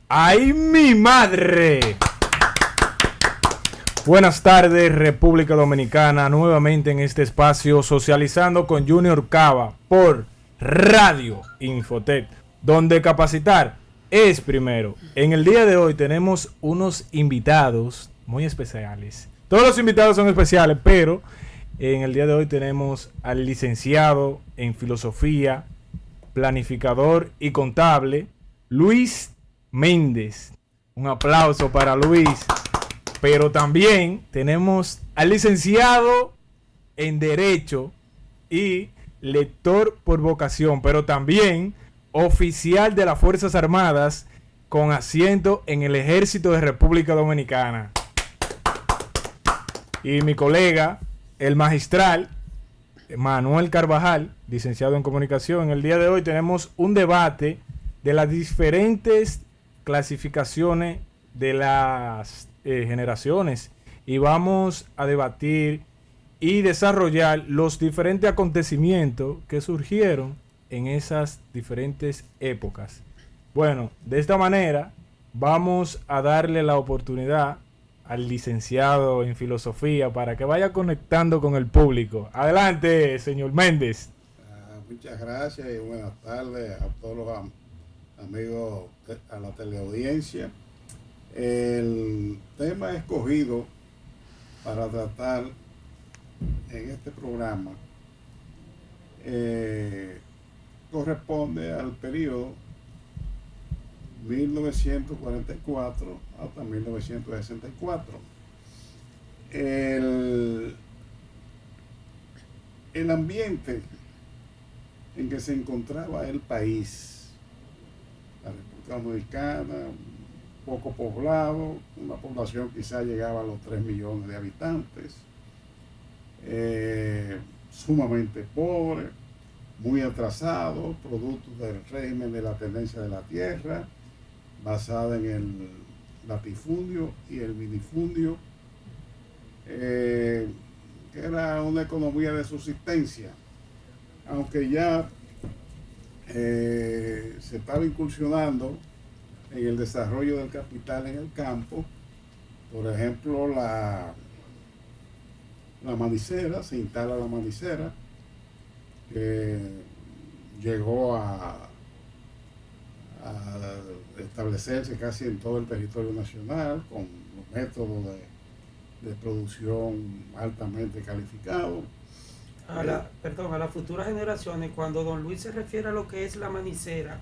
¡Ay, mi madre! Buenas tardes, República Dominicana, nuevamente en este espacio socializando con Junior Cava por Radio Infotec, donde capacitar es primero. En el día de hoy tenemos unos invitados muy especiales. Todos los invitados son especiales, pero en el día de hoy tenemos al licenciado en filosofía, planificador y contable, Luis Méndez. Un aplauso para Luis. Pero también tenemos al licenciado en Derecho y lector por vocación, pero también oficial de las Fuerzas Armadas con asiento en el Ejército de República Dominicana. Y mi colega, el magistral Manuel Carvajal, licenciado en comunicación. En el día de hoy tenemos un debate de las diferentes clasificaciones de las generaciones y vamos a debatir y desarrollar los diferentes acontecimientos que surgieron en esas diferentes épocas. Bueno, de esta manera vamos a darle la oportunidad al licenciado en filosofía para que vaya conectando con el público. Adelante, señor Méndez. Muchas gracias y buenas tardes a todos los amigos, a la teleaudiencia. El tema escogido para tratar en este programa corresponde al periodo 1944 hasta 1964. El ambiente en que se encontraba el país, la República Dominicana, poco poblado, una población quizá llegaba a los 3 millones de habitantes, sumamente pobre, muy atrasado, producto del régimen de la tenencia de la tierra, basada en el latifundio y el minifundio, que era una economía de subsistencia, aunque ya se estaba incursionando en el desarrollo del capital en el campo. Por ejemplo, la manicera, se instala la manicera, que llegó a establecerse casi en todo el territorio nacional con los métodos de producción altamente calificados. A las futuras generaciones, cuando don Luis se refiere a lo que es la manicera,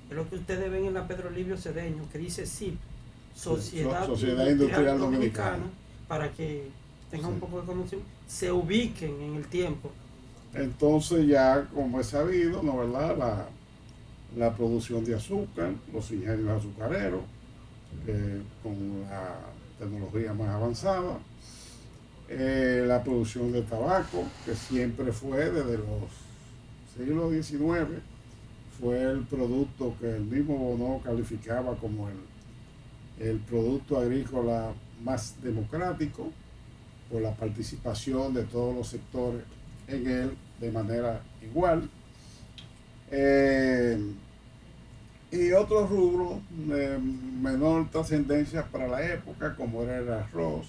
es lo que ustedes ven en la Pedro Livio Cedeño, que dice SIP, Sociedad Industrial Dominicana, para que tengan un poco de conocimiento, se ubiquen en el tiempo. Entonces ya, como es sabido, ¿no, verdad? La producción de azúcar, los ingenios azucareros, con la tecnología más avanzada, la producción de tabaco, que siempre fue desde los siglos XIX, fue el producto que el mismo Bonó calificaba como el producto agrícola más democrático, por la participación de todos los sectores en él de manera igual. Y otros rubros de menor trascendencia para la época, como era el arroz,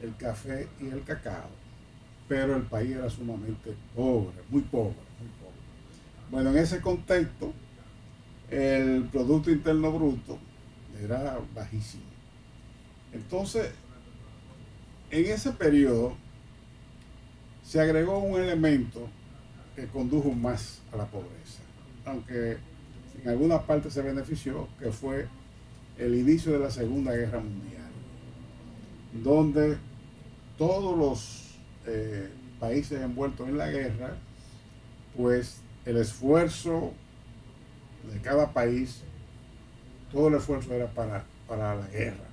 el café y el cacao. Pero el país era sumamente pobre, muy pobre, muy pobre. Bueno, en ese contexto, el Producto Interno Bruto era bajísimo. Entonces, en ese periodo se agregó un elemento que condujo más a la pobreza, aunque en algunas partes se benefició, que fue el inicio de la Segunda Guerra Mundial, donde todos los países envueltos en la guerra, pues el esfuerzo de cada país, todo el esfuerzo era para la guerra.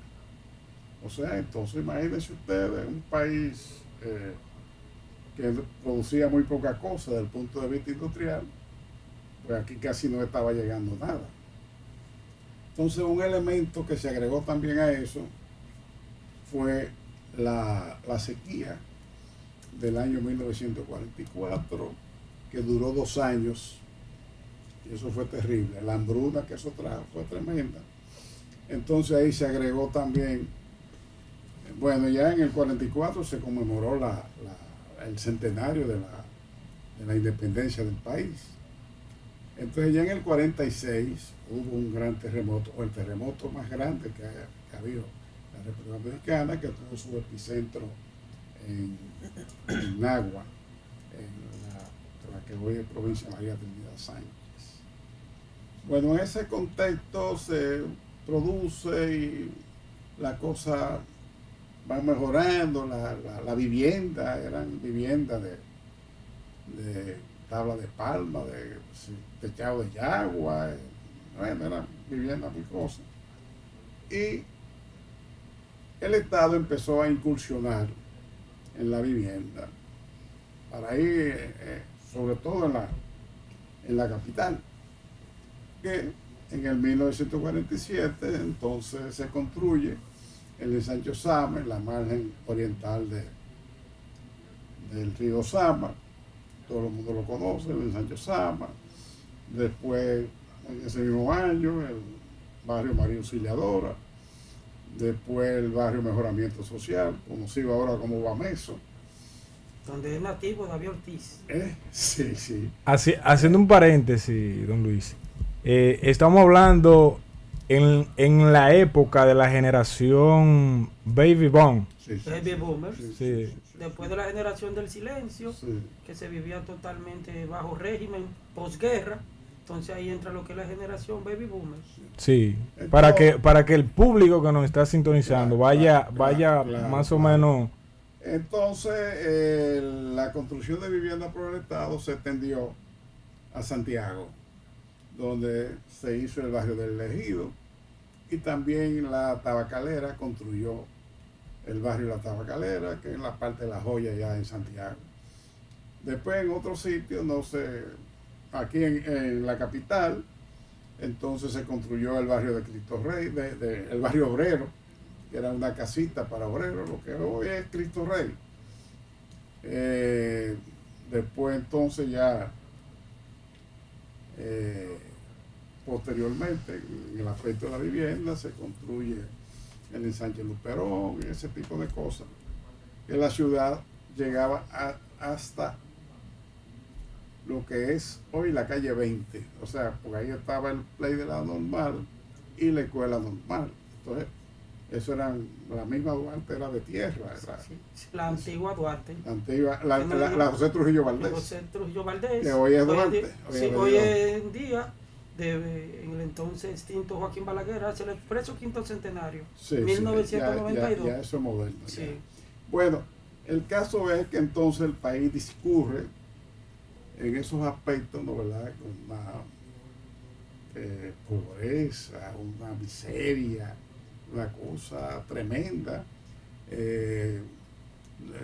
O sea, entonces imagínense ustedes, un país que producía muy poca cosa desde el punto de vista industrial, pues aquí casi no estaba llegando nada. Entonces un elemento que se agregó también a eso fue la sequía del año 1944, que duró 2 años, y eso fue terrible. La hambruna que eso trajo fue tremenda. Entonces ahí se agregó también, bueno, ya en el 44 se conmemoró el centenario de la independencia del país. Entonces ya en el 46 hubo un gran terremoto, o el terremoto más grande que ha habido en la República Dominicana, que tuvo su epicentro en Nagua, en la que hoy es provincia María Trinidad Sánchez. Bueno, en ese contexto se produce y la cosa va mejorando, la vivienda, eran viviendas de tabla de palma, de techado de yagua, bueno, eran viviendas muy cosas. Y el Estado empezó a incursionar en la vivienda, para ir, sobre todo en la capital, que en el 1947 entonces se construye el ensanche Sama, en la margen oriental del río Sama. Todo el mundo lo conoce, el ensanche Sama. Después, en ese mismo año, el barrio María Auxiliadora. Después el barrio Mejoramiento Social, conocido ahora como Bameso. Donde es nativo David Ortiz. Sí, sí. Haciendo un paréntesis, don Luis. Estamos hablando en la época de la generación Baby Boom. Sí, sí, Baby Boomers. Sí. Después de la generación del silencio, sí. que se vivía totalmente bajo régimen, posguerra. Entonces ahí entra lo que es la generación Baby Boomers. Sí, Entonces, para que el público que nos está sintonizando vaya más o menos. Entonces, la construcción de viviendas por el Estado se extendió a Santiago, donde se hizo el barrio del Ejido, y también la Tabacalera construyó el barrio La Tabacalera, que es la parte de La Joya ya en Santiago. Después en otros sitios, no sé, aquí en la capital, entonces se construyó el barrio de Cristo Rey, el barrio obrero, que era una casita para obreros, lo que hoy es Cristo Rey. Después entonces ya, posteriormente, en el aspecto de la vivienda, se construye el ensanche Luperón y ese tipo de cosas, que la ciudad llegaba hasta lo que es hoy la calle 20, o sea, porque ahí estaba el play de la normal y la escuela normal. Entonces, eso eran, la misma Duarte era de tierra. Sí, la antigua Duarte. La José Trujillo Valdés. José Trujillo Valdés. Que hoy es Duarte. Hoy en día, en el entonces extinto Joaquín Balaguer, hace el expreso quinto centenario. Sí, 1992. Ya eso es moderno. Sí. Ya. Bueno, el caso es que entonces el país discurre en esos aspectos, ¿no, verdad? Con una pobreza, una miseria, una cosa tremenda.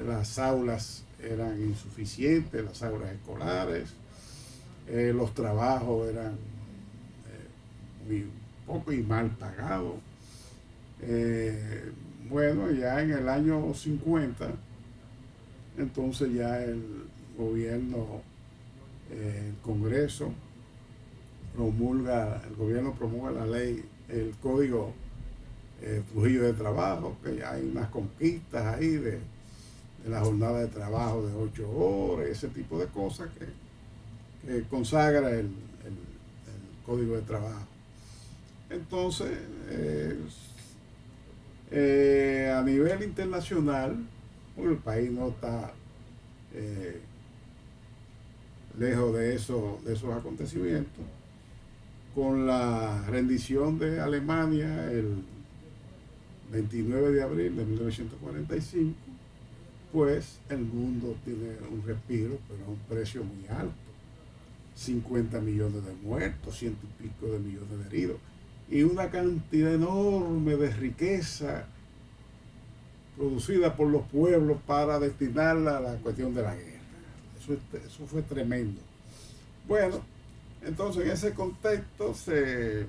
Las aulas eran insuficientes, las aulas escolares, los trabajos eran muy poco y mal pagados. Bueno, ya en el año 50, entonces ya el gobierno, el Congreso el gobierno promulga la ley, el Código Trujillo de Trabajo, que ya hay unas conquistas ahí de la jornada de trabajo de 8 horas, ese tipo de cosas que consagra el Código de Trabajo. Entonces, a nivel internacional, el país no está lejos de esos acontecimientos. Con la rendición de Alemania el 29 de abril de 1945, pues el mundo tiene un respiro, pero a un precio muy alto. 50 millones de muertos, 100 y pico de millones de heridos, y una cantidad enorme de riqueza producida por los pueblos para destinarla a la cuestión de la guerra. Eso fue tremendo. Bueno, entonces en ese contexto se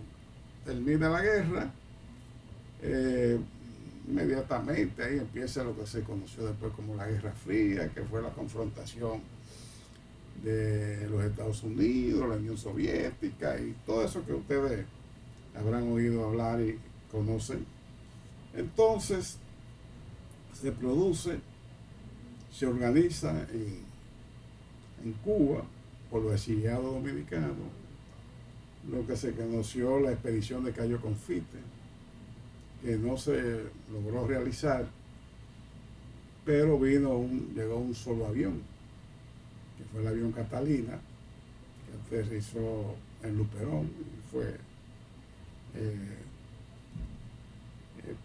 termina la guerra. Inmediatamente ahí empieza lo que se conoció después como la Guerra Fría, que fue la confrontación de los Estados Unidos, la Unión Soviética y todo eso que ustedes habrán oído hablar y conocen. Entonces se produce, se organiza en Cuba por los exiliados dominicanos lo que se conoció la expedición de Cayo Confite, que no se logró realizar, pero llegó un solo avión, que fue el avión Catalina, que aterrizó en Luperón y fue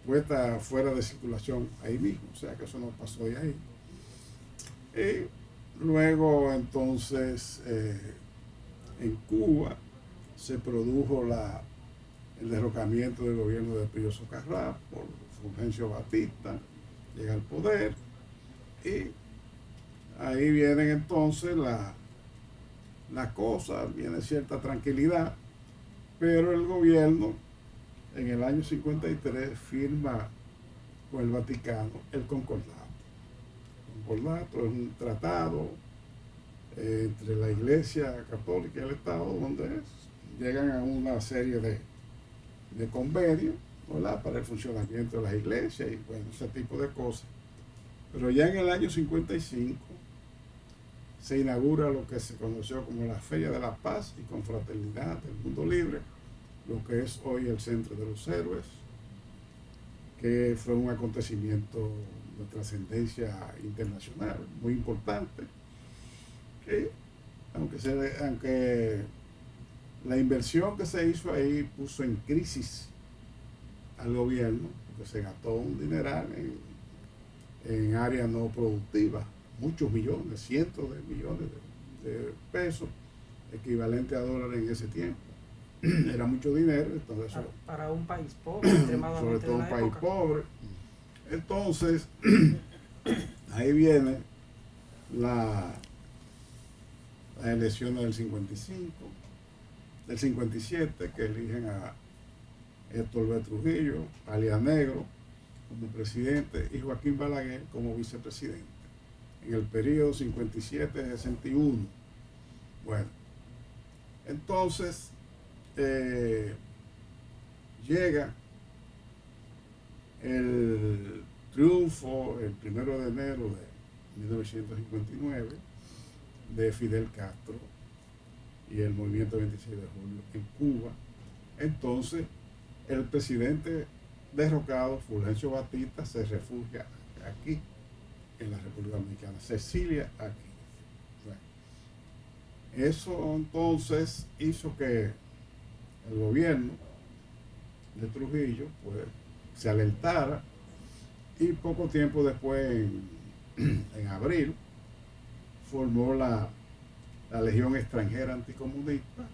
puesta fuera de circulación ahí mismo, o sea que eso no pasó de ahí. Y luego entonces en Cuba se produjo el derrocamiento del gobierno de Pío Socarrás por Fulgencio Batista, llega al poder y ahí vienen entonces las cosas, viene cierta tranquilidad, pero el gobierno en el año 53 firma con el Vaticano el Concordato. El Concordato es un tratado entre la Iglesia Católica y el Estado, donde llegan a una serie de convenios, ¿verdad?, para el funcionamiento de las iglesias y bueno, ese tipo de cosas. Pero ya en el año 55 se inaugura lo que se conoció como la Feria de la Paz y Confraternidad del Mundo Libre, lo que es hoy el Centro de los Héroes, que fue un acontecimiento de trascendencia internacional muy importante, que aunque la inversión que se hizo ahí puso en crisis al gobierno, porque se gastó un dineral en áreas no productivas, muchos millones, cientos de millones de pesos, equivalente a dólares en ese tiempo. Era mucho dinero, entonces para un país pobre, extremadamente, sobre todo un país época pobre. Entonces, ahí viene las elecciones del 55, del 57, que eligen a Héctor B. Trujillo, alias Negro, como presidente y Joaquín Balaguer como vicepresidente, en el periodo 57-61. Bueno, entonces llega el triunfo el 1 de enero de 1959 de Fidel Castro y el movimiento 26 de julio en Cuba. Entonces el presidente derrocado, Fulgencio Batista, se refugia aquí en la República Dominicana, se exilia aquí. Bueno, eso entonces hizo que el gobierno de Trujillo pues se alentara y poco tiempo después, en abril, formó la Legión Extranjera Anticomunista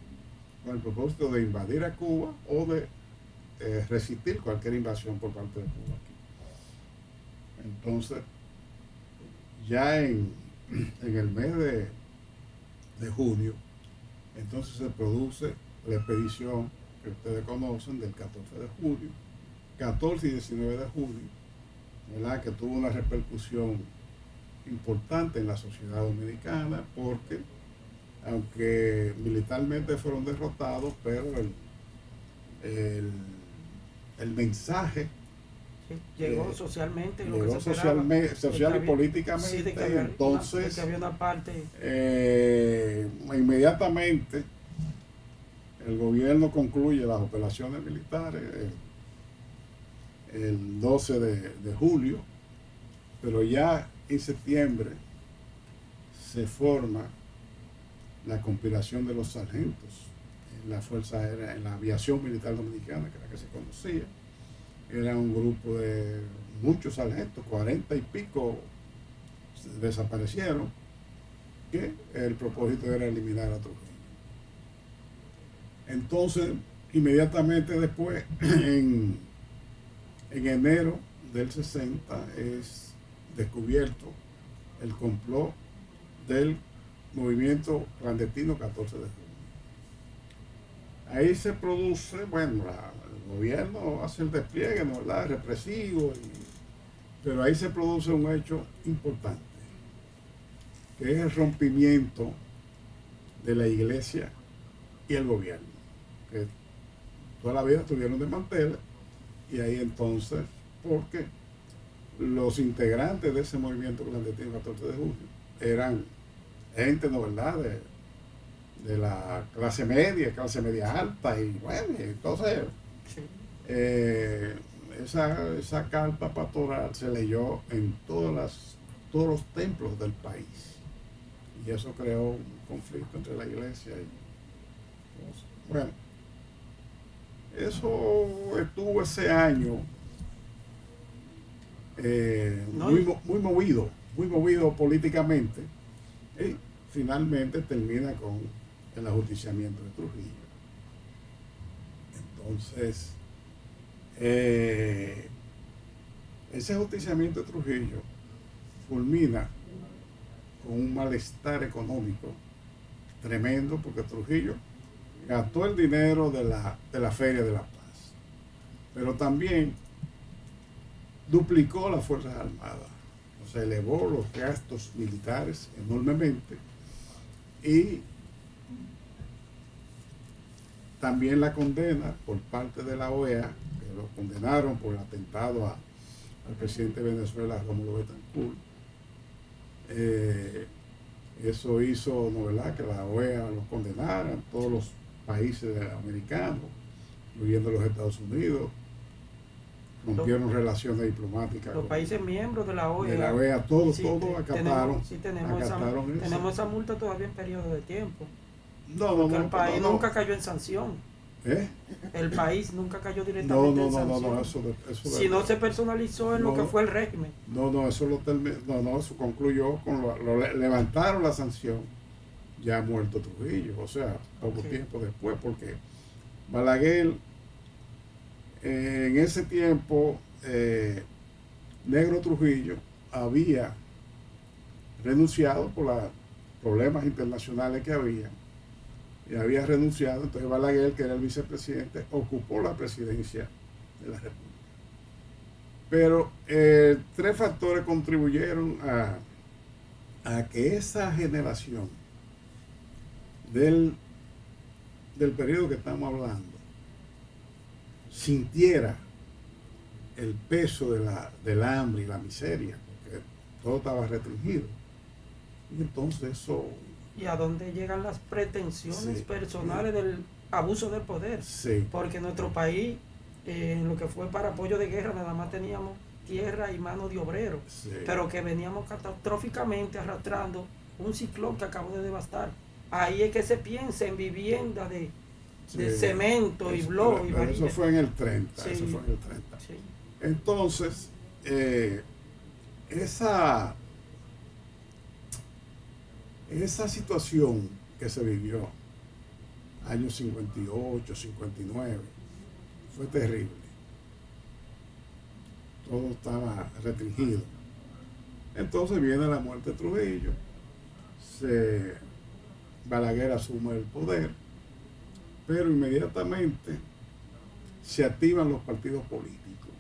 con el propósito de invadir a Cuba o de resistir cualquier invasión por parte de Cuba aquí. Entonces, ya en el mes de junio, entonces se produce la expedición que ustedes conocen del 14 de junio, 14 y 19 de junio, ¿verdad?, que tuvo una repercusión importante en la sociedad dominicana, porque aunque militarmente fueron derrotados, pero el mensaje llegó socialmente, lo llegó que se esperaba, social y políticamente. Sí, de que había una parte. Inmediatamente el gobierno concluye las operaciones militares el 12 de julio, pero ya en septiembre se forma la conspiración de los sargentos en la Fuerza Aérea, en la aviación militar dominicana, que era que se conocía. Era un grupo de muchos sargentos, 40 y pico desaparecieron, que el propósito era eliminar a Trujillo. Entonces, inmediatamente después, en enero del 60, es descubierto el complot del movimiento clandestino 14 de junio. Ahí se produce, bueno, el gobierno hace el despliegue, ¿no?, ¿verdad?, represivo, pero ahí se produce un hecho importante, que es el rompimiento de la iglesia y el gobierno, que toda la vida estuvieron de manteles, Y ahí entonces, porque los integrantes de ese movimiento clandestino 14 de junio eran gente, ¿no verdad?, de la clase media alta, y bueno, entonces esa carta pastoral se leyó en todos los templos del país, y eso creó un conflicto entre la iglesia y bueno, eso estuvo ese año muy movido políticamente, y finalmente termina con el ajusticiamiento de Trujillo. Entonces, ese ajusticiamiento de Trujillo culmina con un malestar económico tremendo, porque Trujillo gastó el dinero de la Feria de la Paz, pero también duplicó las Fuerzas Armadas, o sea, elevó los gastos militares enormemente, y también la condena por parte de la OEA, que lo condenaron por el atentado al presidente de Venezuela, Rómulo Betancourt. Eso hizo, ¿no verdad?, que la OEA lo condenara, todos los países americanos, incluyendo los Estados Unidos, rompieron relaciones diplomáticas. Los países miembros de la OEA. De la OEA, todos acataron. Tenemos esa multa todavía en periodo de tiempo. Porque el país nunca cayó en sanción. El país nunca cayó directamente en sanción. Si no se personalizó en lo que fue el régimen. Eso concluyó levantaron la sanción ya muerto Trujillo, o sea, poco tiempo después, porque Balaguer en ese tiempo, Negro Trujillo había renunciado por los problemas internacionales que había, y había renunciado. Entonces Balaguer, que era el vicepresidente, ocupó la presidencia de la República. Pero tres factores contribuyeron a que esa generación del periodo que estamos hablando sintiera el peso del hambre y la miseria, porque todo estaba restringido. Y entonces eso... ¿Y a dónde llegan las pretensiones personales del abuso del poder? Sí. Porque nuestro país, en lo que fue para apoyo de guerra, nada más teníamos tierra y mano de obreros, pero que veníamos catastróficamente arrastrando un ciclón que acabó de devastar. Ahí es que se piensa en vivienda de cemento y bloque. Pero eso fue en el 30. Sí. Eso fue en el 30. Sí. Entonces, esa situación que se vivió, años 58, 59, fue terrible. Todo estaba restringido. Entonces viene la muerte de Trujillo, Balaguer asume el poder, pero inmediatamente se activan los partidos políticos.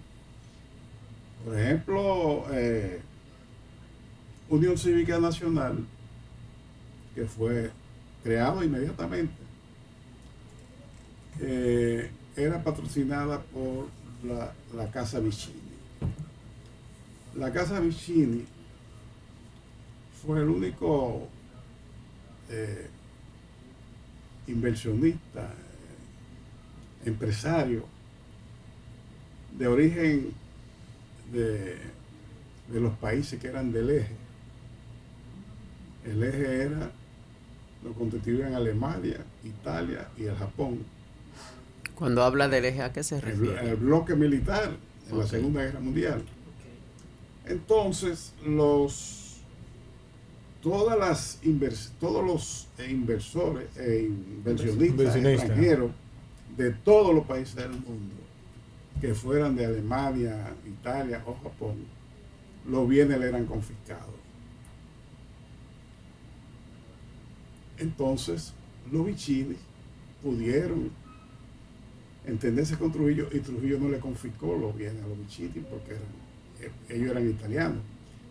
Por ejemplo, Unión Cívica Nacional, que fue creado inmediatamente, era patrocinada por la Casa Vicini. La Casa Vicini fue el único inversionista, empresario de origen de los países que eran del eje. El eje lo constituían Alemania, Italia y el Japón. Cuando habla del eje, ¿a qué se refiere? El bloque militar en la Segunda Guerra Mundial. Entonces, todos los inversores e inversionistas extranjeros de todos los países del mundo, que fueran de Alemania, Italia o Japón, los bienes le eran confiscados. Entonces, los Vicini pudieron entenderse con Trujillo, y Trujillo no le confiscó los bienes a los Vicini porque ellos eran italianos,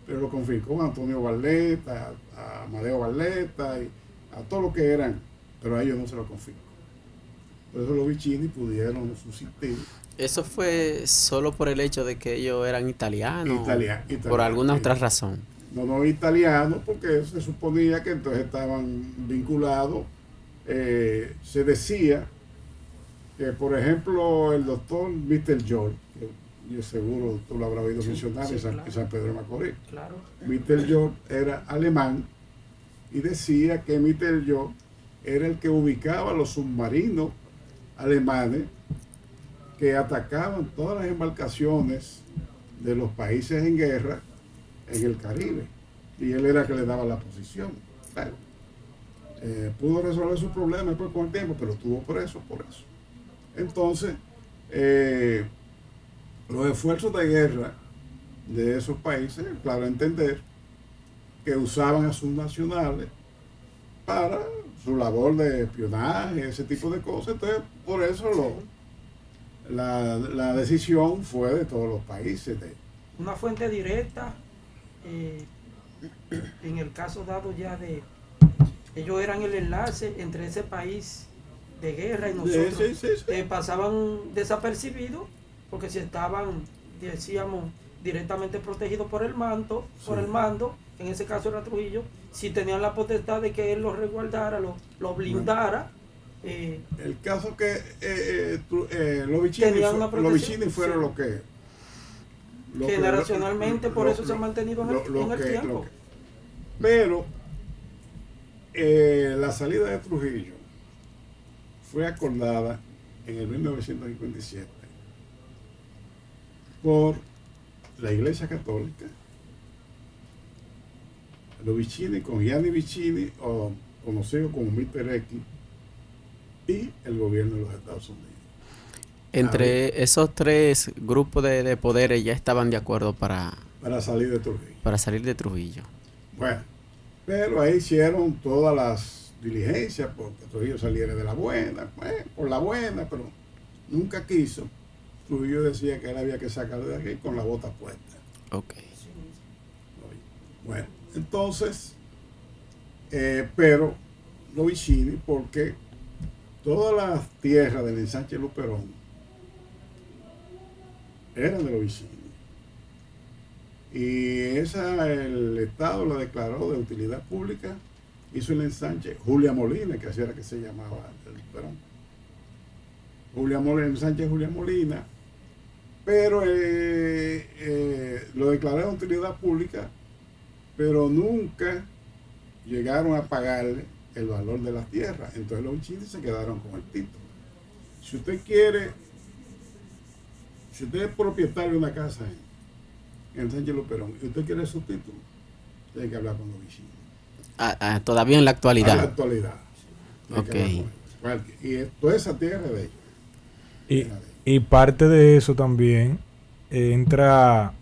pero lo confiscó a Antonio Barletta, a Amadeo Barletta y a todos los que eran, pero a ellos no se lo confiscó. Por eso los Vicini pudieron subsistir. ¿Eso fue solo por el hecho de que ellos eran italianos? ¿Por alguna otra razón? No italianos, porque se suponía que entonces estaban vinculados. Se decía que, por ejemplo, el doctor Mr. George, que yo seguro tú lo habrás oído mencionar en San Pedro de Macorís. Claro. Mr. George era alemán y decía que Mr. George era el que ubicaba los submarinos alemanes que atacaban todas las embarcaciones de los países en guerra en el Caribe, y él era el que le daba la posición. Claro. Pudo resolver su problema después con el tiempo, pero estuvo preso por eso. Entonces, los esfuerzos de guerra de esos países, claro, entender que usaban a sus nacionales para su labor de espionaje, ese tipo de cosas. Entonces, por eso la decisión fue de todos los países. Una fuente directa, en el caso dado ya de... Ellos eran el enlace entre ese país de guerra y nosotros. Sí. Pasaban desapercibidos porque si estaban, decíamos, directamente protegidos por el mando, en ese caso era Trujillo, si tenían la potestad de que él los resguardara, los blindara. El caso que los Vicini fueron lo que generacionalmente, por eso se han mantenido en el tiempo. Pero la salida de Trujillo fue acordada en el 1957 por la Iglesia Católica, los Vicini con Gianni Vicini, o conocido como Mr. X, y el gobierno de los Estados Unidos. Entre esos tres grupos de poderes ya estaban de acuerdo para salir de Trujillo. Para salir de Trujillo. Bueno, pero ahí hicieron todas las diligencias porque Trujillo saliera de la buena, por la buena, pero nunca quiso. Trujillo decía que él había que sacarlo de aquí con la bota puesta. Ok. Bueno, entonces, pero los Vicini, porque todas las tierras del ensanche Luperón eran de los Vicini. Y el Estado lo declaró de utilidad pública, hizo el ensanche Julia Molina, que así era que se llamaba el Luperón. El ensanche Julia Molina, pero lo declaró de utilidad pública, pero nunca llegaron a pagarle el valor de las tierras. Entonces los Vicini se quedaron con el título. Si usted es propietario de una casa en Sánchez Luperón y usted quiere su título, tiene que hablar con los Vicini. Todavía en la actualidad. En la actualidad. Ok. Y toda esa tierra de ellos. Y parte de eso también entra,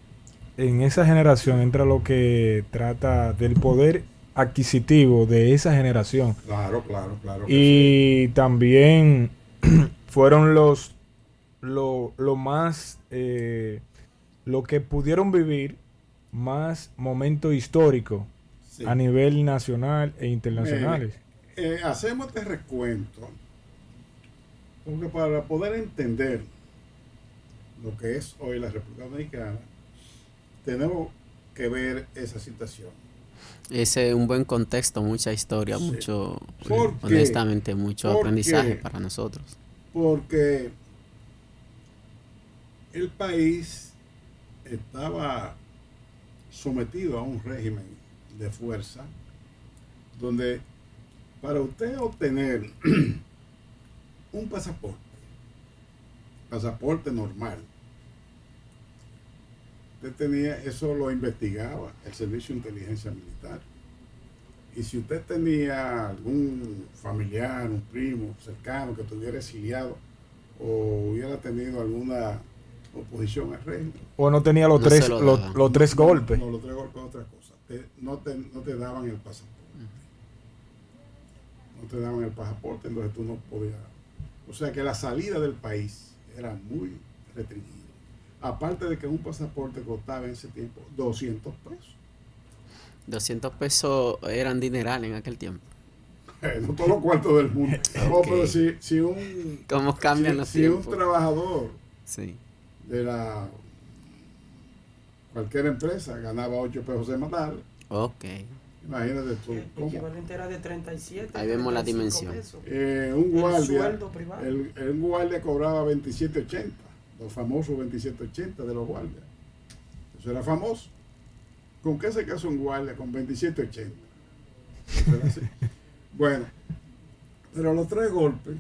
en esa generación entra lo que trata del poder adquisitivo de esa generación. Claro. Y sí, también fueron lo más, lo que pudieron vivir más momentos históricos, sí, a nivel nacional e internacionales. Hacemos este recuento porque para poder entender lo que es hoy la República Dominicana, tenemos que ver esa situación. Ese es un buen contexto, mucha historia, sí, honestamente, mucho aprendizaje para nosotros. Porque el país estaba sometido a un régimen de fuerza donde para usted obtener un pasaporte normal, usted tenía, eso lo investigaba el Servicio de Inteligencia Militar. Y si usted tenía algún familiar, un primo cercano que estuviera exiliado o hubiera tenido alguna oposición al régimen, o no tenía los tres golpes. No, los tres golpes es otra cosa. No te daban el pasaporte. No te daban el pasaporte, entonces tú no podías. O sea que la salida del país era muy restringida. Aparte de que un pasaporte costaba en ese tiempo 200 pesos. 200 pesos eran dineral en aquel tiempo. No todos los cuartos del mundo. No, pero si un... ¿Cómo cambian los tiempos? Si un trabajador sí. de cualquier empresa ganaba 8 pesos semanales. Ok. Imagínate tú. El equivalente era de 37. Ahí vemos la dimensión. Un guardia, el guardia cobraba 27.80, los famosos 27.80 de los guardias. Eso era famoso. ¿Con qué se casó un guardia con 27.80? Bueno, pero los 3 golpes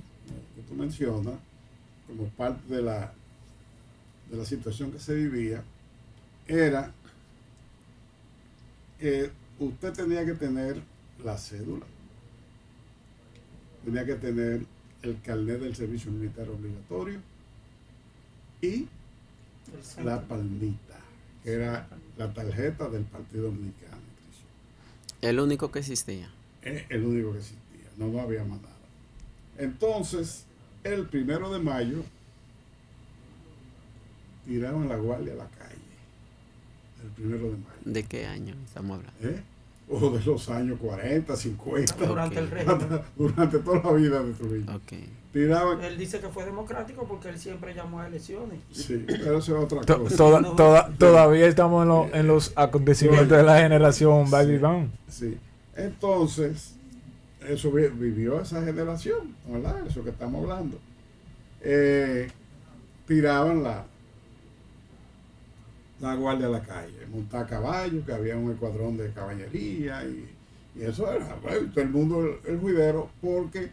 que tú mencionas, como parte de la situación que se vivía, era que usted tenía que tener la cédula, tenía que tener el carnet del servicio militar obligatorio y la palmita, que era la tarjeta del Partido Dominicano. El único que existía. El único que existía, no había más nada. Entonces, el 1 de mayo, tiraron la guardia a la calle. El 1 de mayo. ¿De qué año estamos hablando? O de los años 40, 50. Durante el régimen. Durante toda la vida de Trujillo. Okay. Tiraban. Él dice que fue democrático porque él siempre llamó a elecciones. Sí, pero eso es otra cosa. Todavía estamos en los acontecimientos de la generación Baby Boom. Sí. Entonces, eso vivió esa generación, ¿verdad? Eso que estamos hablando. Tiraban la guardia a la calle, montar a caballo, que había un escuadrón de caballería y eso era, todo el mundo, el juidero, porque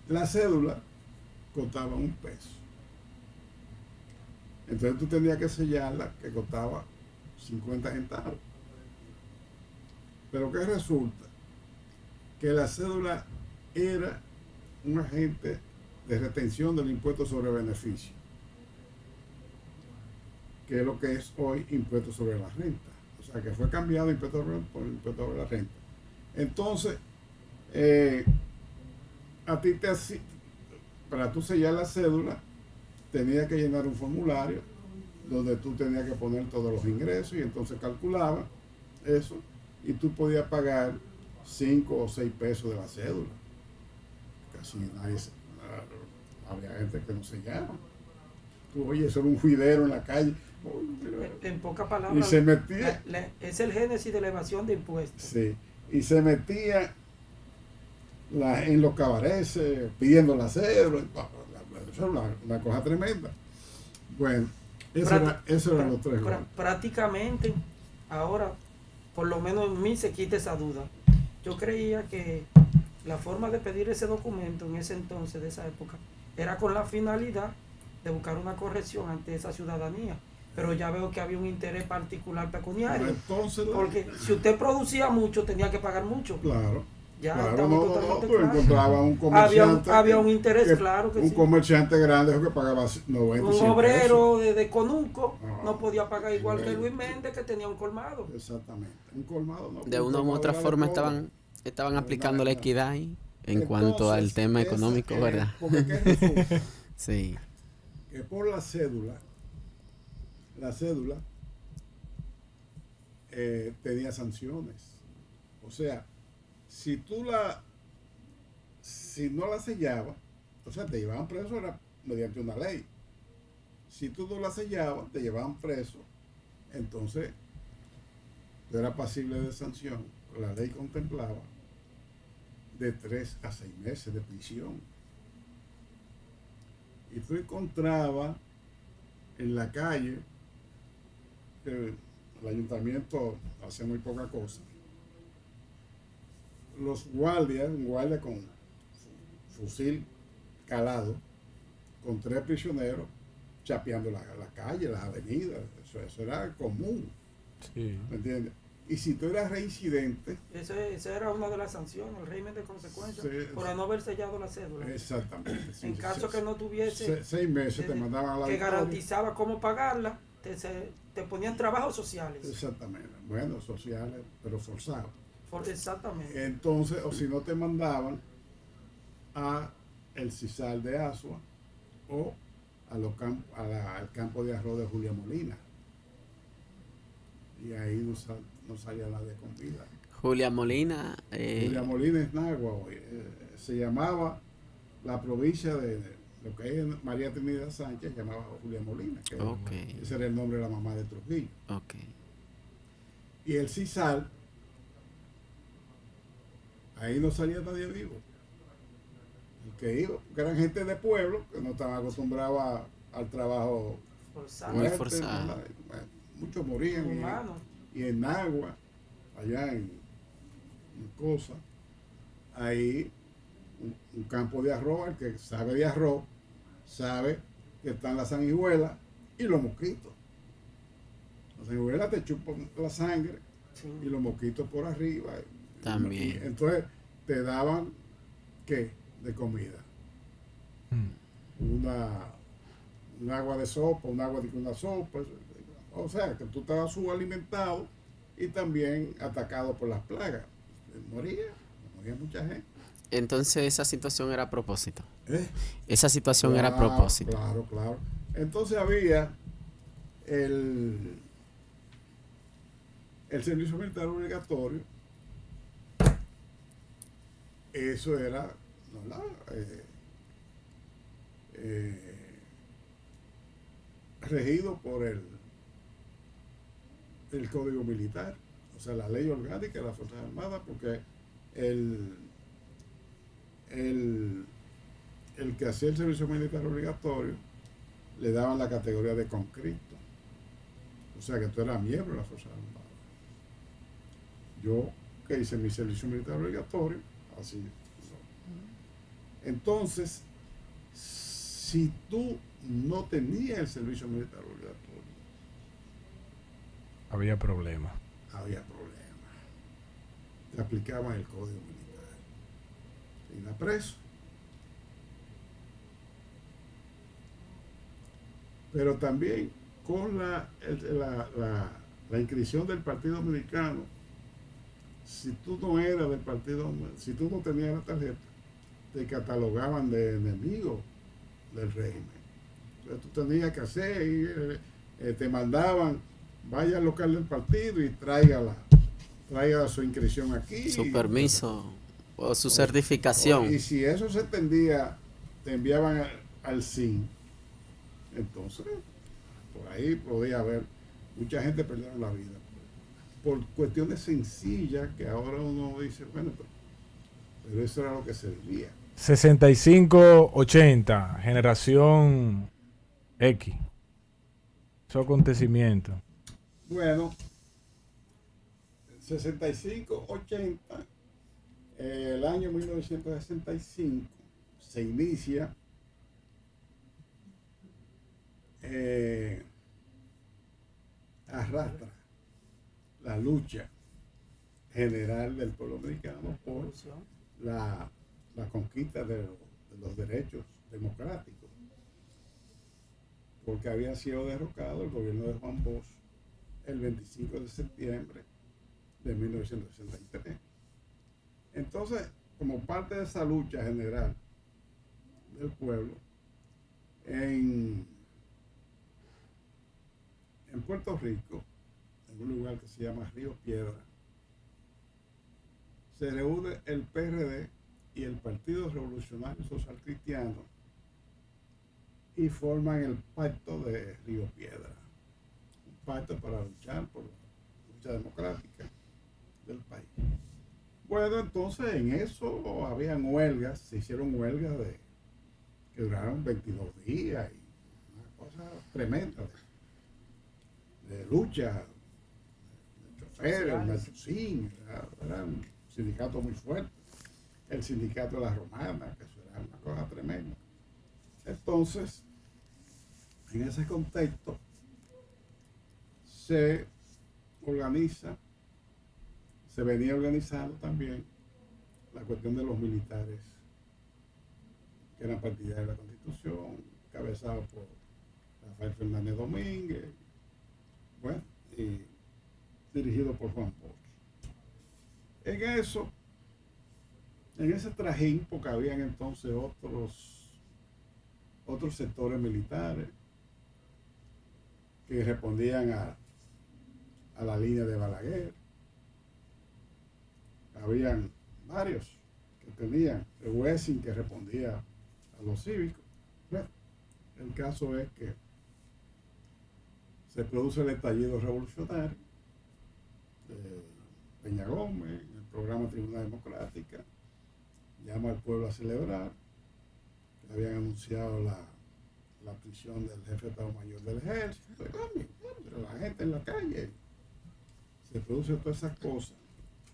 la cédula costaba 1 peso. Entonces tú tenías que sellarla, que costaba 50 centavos. Pero que resulta que la cédula era un agente de retención del impuesto sobre beneficio, que es lo que es hoy impuesto sobre la renta. O sea, que fue cambiado impuesto por impuesto sobre la renta. Entonces, a ti para tú sellar la cédula, tenías que llenar un formulario donde tú tenías que poner todos los ingresos y entonces calculaba eso y tú podías pagar 5 o 6 pesos de la cédula. Casi nadie, había gente que no sellaba. Tú, oye, eso era un juidero en la calle. En pocas palabras, y se metía, es el génesis de la evasión de impuestos. Sí, y se metía en los cabarets pidiendo la cédula. Eso era una cosa tremenda. Bueno, eso eran los 3 golpes. Prácticamente, ahora, por lo menos en mí se quita esa duda. Yo creía que la forma de pedir ese documento en ese entonces, de esa época, era con la finalidad de buscar una corrección ante esa ciudadanía. Pero ya veo que había un interés particular pecuniario. Entonces, porque si usted producía mucho, tenía que pagar mucho. Claro. Ya claro, estamos totalmente claros. Encontraba un comerciante. Había un interés, claro que un sí. comerciante grande que pagaba 90. Un obrero de Conuco no podía pagar igual bueno. que Luis Méndez, que tenía un colmado. Exactamente. Un colmado no. De una u otra forma estaban aplicando la equidad ahí en cuanto al tema económico, ¿verdad? Porque ¿qué resulta? Sí. Que por la cédula tenía sanciones. O sea, si no la sellabas, o sea, te llevaban preso era mediante una ley. Si tú no la sellabas, te llevaban preso, entonces tú eras pasible de sanción. La ley contemplaba de 3 a 6 meses de prisión. Y tú encontrabas en la calle que el ayuntamiento hacía muy poca cosa. Los guardias, un guardia con fusil calado, con 3 prisioneros, chapeando la calle, las avenidas. Eso era común. Sí. ¿Me entiendes? Y si tú eras reincidente... Esa era una de las sanciones, el régimen de consecuencias, por no haber sellado la cédula. Exactamente. En caso que no tuviese... 6 meses te mandaban a la que victoria. garantizaba cómo pagarla, te ponían trabajos sociales. Exactamente. Bueno, sociales, pero forzados. Exactamente. Entonces, o si no te mandaban a el Cisal de Asua o al campo de arroz de Julia Molina. Y ahí no salía nadie con vida. Julia Molina. Julia Molina es Nagua, se llamaba la provincia de lo que es María Trinidad Sánchez, llamaba Julia Molina, que ese era el nombre de la mamá de Trujillo. Y el CISAL, ahí no salía nadie vivo. El que iba, porque eran gente de pueblo que no estaban acostumbrados al trabajo forzado. Bueno, muchos morían. Y en Nagua, allá en Cosa, ahí un campo de arroz, el que sabe de arroz, sabe que están las sanguijuelas y los mosquitos. Las sanguijuelas te chupan la sangre y los mosquitos por arriba. También. Y entonces te daban, ¿qué? De comida. Un agua de sopa, un agua de una sopa. O sea, que tú estabas subalimentado y también atacado por las plagas. Moría mucha gente. Entonces esa situación era a propósito. Esa situación era a propósito. Claro. Entonces había el servicio militar obligatorio. Eso era, ¿verdad? Regido por el Código Militar, o sea, la ley orgánica de las Fuerzas Armadas, porque el que hacía el servicio militar obligatorio le daban la categoría de conscripto, o sea que tú eras miembro de las Fuerzas Armadas. Yo que hice mi servicio militar obligatorio, así. Entonces, si tú no tenías el servicio militar obligatorio, había problemas. Te aplicaban el Código Militar. Y la preso. Pero también con la inscripción del Partido Dominicano, si tú no eras del partido, si tú no tenías la tarjeta, te catalogaban de enemigo del régimen. Entonces tú tenías que hacer y te mandaban, vaya al local del partido y traiga su inscripción aquí. Su permiso o su certificación. Y si eso se extendía, te enviaban al SIN. Entonces, por ahí podía haber mucha gente perdiendo la vida. Por cuestiones sencillas que ahora uno dice, bueno, pero eso era lo que se vivía. 65-80, generación X. Esos acontecimientos. Bueno, 65-80, el año 1965 se inicia arrastra la lucha general del pueblo dominicano por la conquista de los derechos democráticos, porque había sido derrocado el gobierno de Juan Bosch el 25 de septiembre de 1963. Entonces, como parte de esa lucha general del pueblo, en Puerto Rico, en un lugar que se llama Río Piedra, se reúne el PRD y el Partido Revolucionario Social Cristiano y forman el Pacto de Río Piedra, un pacto para luchar por la lucha democrática del país. Bueno, entonces en eso habían huelgas, se hicieron huelgas que duraron 22 días y una cosa tremenda de lucha, de choferes, el Mercosín, era un sindicato muy fuerte, el sindicato de la Romana, que eso era una cosa tremenda. Entonces, en ese contexto, se venía organizando también la cuestión de los militares que eran partidarios de la Constitución, encabezados por Rafael Fernández Domínguez, bueno, y dirigido por Juan Bosch. En ese trajín, porque habían entonces otros sectores militares que respondían a la línea de Balaguer, habían varios que tenían el Wessing que respondía a los cívicos. Bueno, el caso es que se produce el estallido revolucionario de Peña Gómez, el programa Tribuna Democrática, llama al pueblo a celebrar, que habían anunciado la prisión del jefe de Estado Mayor del Ejército, la gente en la calle, se producen todas esas cosas,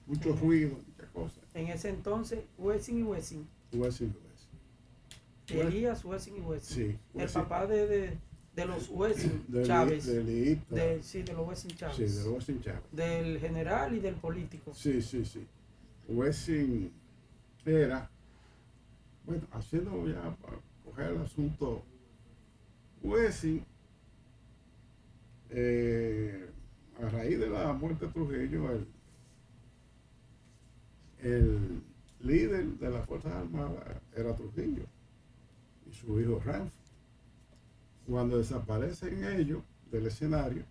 mucho ruido, muchas cosas. En ese entonces, Wessing y Wessing. Elías Wessing y Wessing. Sí, el papá de los Wessing Chávez. De los Wessing Chávez. Sí, de los Wessing Chávez. Del general y del político. Sí. Wessing era, bueno, haciendo ya para coger el asunto, Wessing, a raíz de la muerte de Trujillo, el líder de las Fuerzas Armadas era Trujillo y su hijo Ranf. Cuando desaparecen ellos del escenario,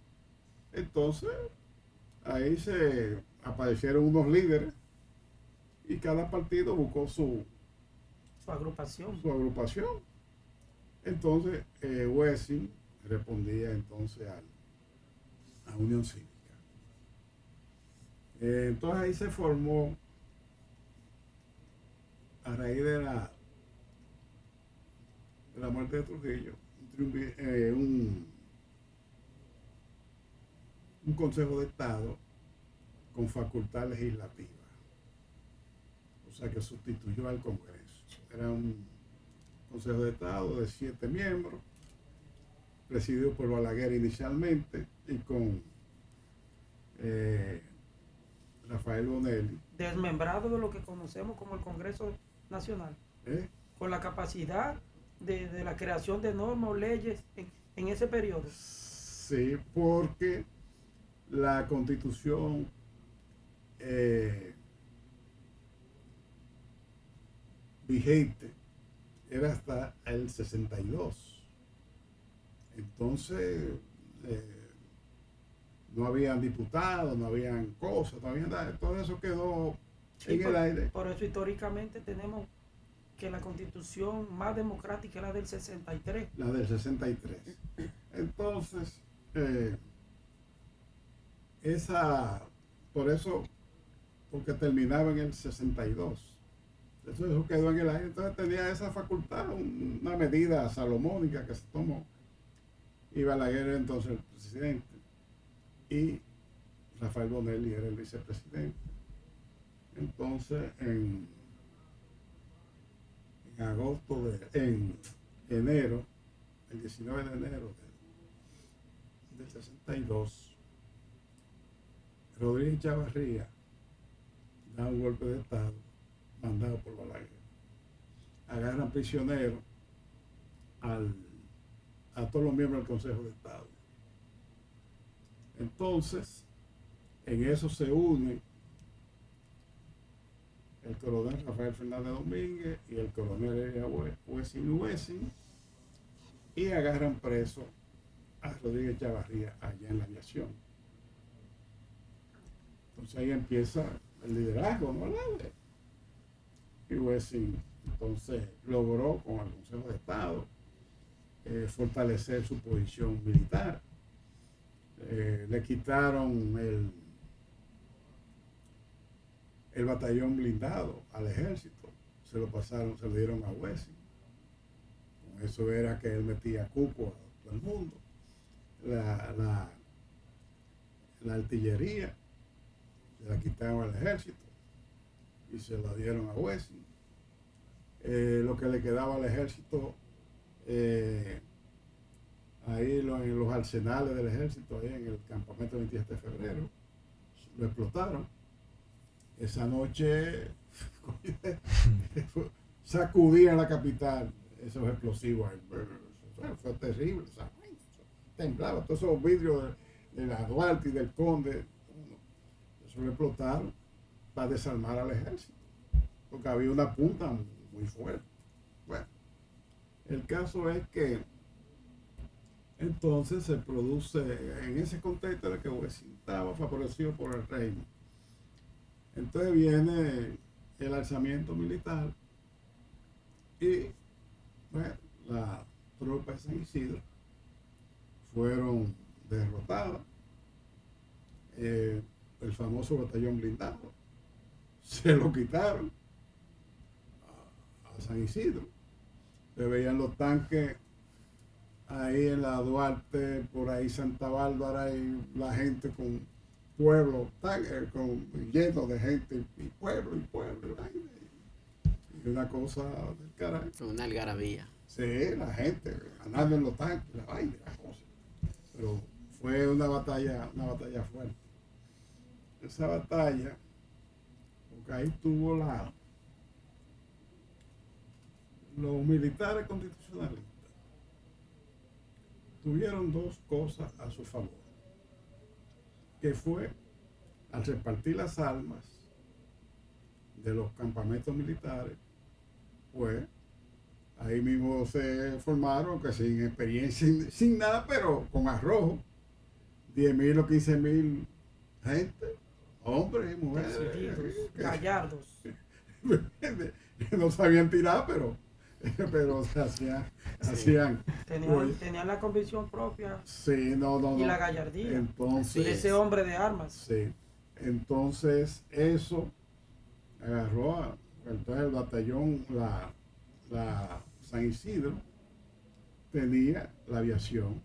entonces ahí se aparecieron unos líderes y cada partido buscó su agrupación. Entonces Wessing respondía entonces a Unión Cívica. Entonces ahí se formó, a raíz de la muerte de Trujillo, un Consejo de Estado con facultad legislativa, o sea que sustituyó al Congreso. Era un Consejo de Estado de 7 miembros, presidido por Balaguer inicialmente y con Rafael Bonelli. Desmembrado de lo que conocemos como el Congreso Nacional, con la capacidad de la creación de normas o leyes en ese periodo. Sí, porque la Constitución vigente era hasta el 62. Entonces no habían diputados, no habían cosas, no había nada. Todo eso quedó en el aire. Por eso históricamente tenemos que la Constitución más democrática es la del 63. La del 63. Entonces, porque terminaba en el 62. Eso quedó en el aire. Entonces tenía esa facultad, una medida salomónica que se tomó. Y Balaguer era entonces el presidente. Y Rafael Bonelli era el vicepresidente. Entonces, en enero, el 19 de enero del 62, Rodríguez Chavarría da un golpe de Estado mandado por Balaguer. Agarran prisioneros a todos los miembros del Consejo de Estado. Entonces, en eso se unen el coronel Rafael Fernández Domínguez y el coronel Elías Wessing y agarran preso a Rodríguez Chavarría allá en la aviación. Entonces ahí empieza el liderazgo, ¿no? Y Wessing entonces logró con el Consejo de Estado fortalecer su posición militar. Le quitaron el batallón blindado al ejército, se lo dieron a Wessing. Con eso era que él metía cuco a todo el mundo. La artillería se la quitaron al ejército y se la dieron a Wessing. Lo que le quedaba al ejército, ahí en los arsenales del ejército, ahí en el campamento 27 de febrero, lo explotaron. Esa noche sacudían la capital esos explosivos. Fue terrible. Temblaba todos esos vidrios de la Duarte y del Conde. Eso lo explotaron para desarmar al ejército, porque había una punta muy fuerte. Bueno, el caso es que entonces se produce en ese contexto de que Wessing estaba favorecido por el régimen. Entonces viene el alzamiento militar y bueno, las tropas de San Isidro fueron derrotadas. El famoso batallón blindado se lo quitaron a San Isidro. Se veían los tanques ahí en la Duarte, por ahí Santa Bárbara, y la gente con pueblo, lleno de gente, y pueblo, y una cosa del carajo. Una algarabía. Sí, la gente andando en los tanques, la vaina, la cosa. Pero fue una batalla fuerte. Esa batalla, porque ahí tuvo los militares constitucionalistas tuvieron dos cosas a su favor, que fue al repartir las armas de los campamentos militares, pues ahí mismo se formaron, que sin experiencia, sin nada, pero con arrojo, 10.000 o 15.000 gente, hombres y mujeres, gallardos. No sabían tirar, pero se hacían. Tenían la convicción propia. Sí, no. Y la gallardía. Entonces, ese hombre de armas. Sí. Entonces, eso agarró entonces el batallón, la San Isidro tenía la aviación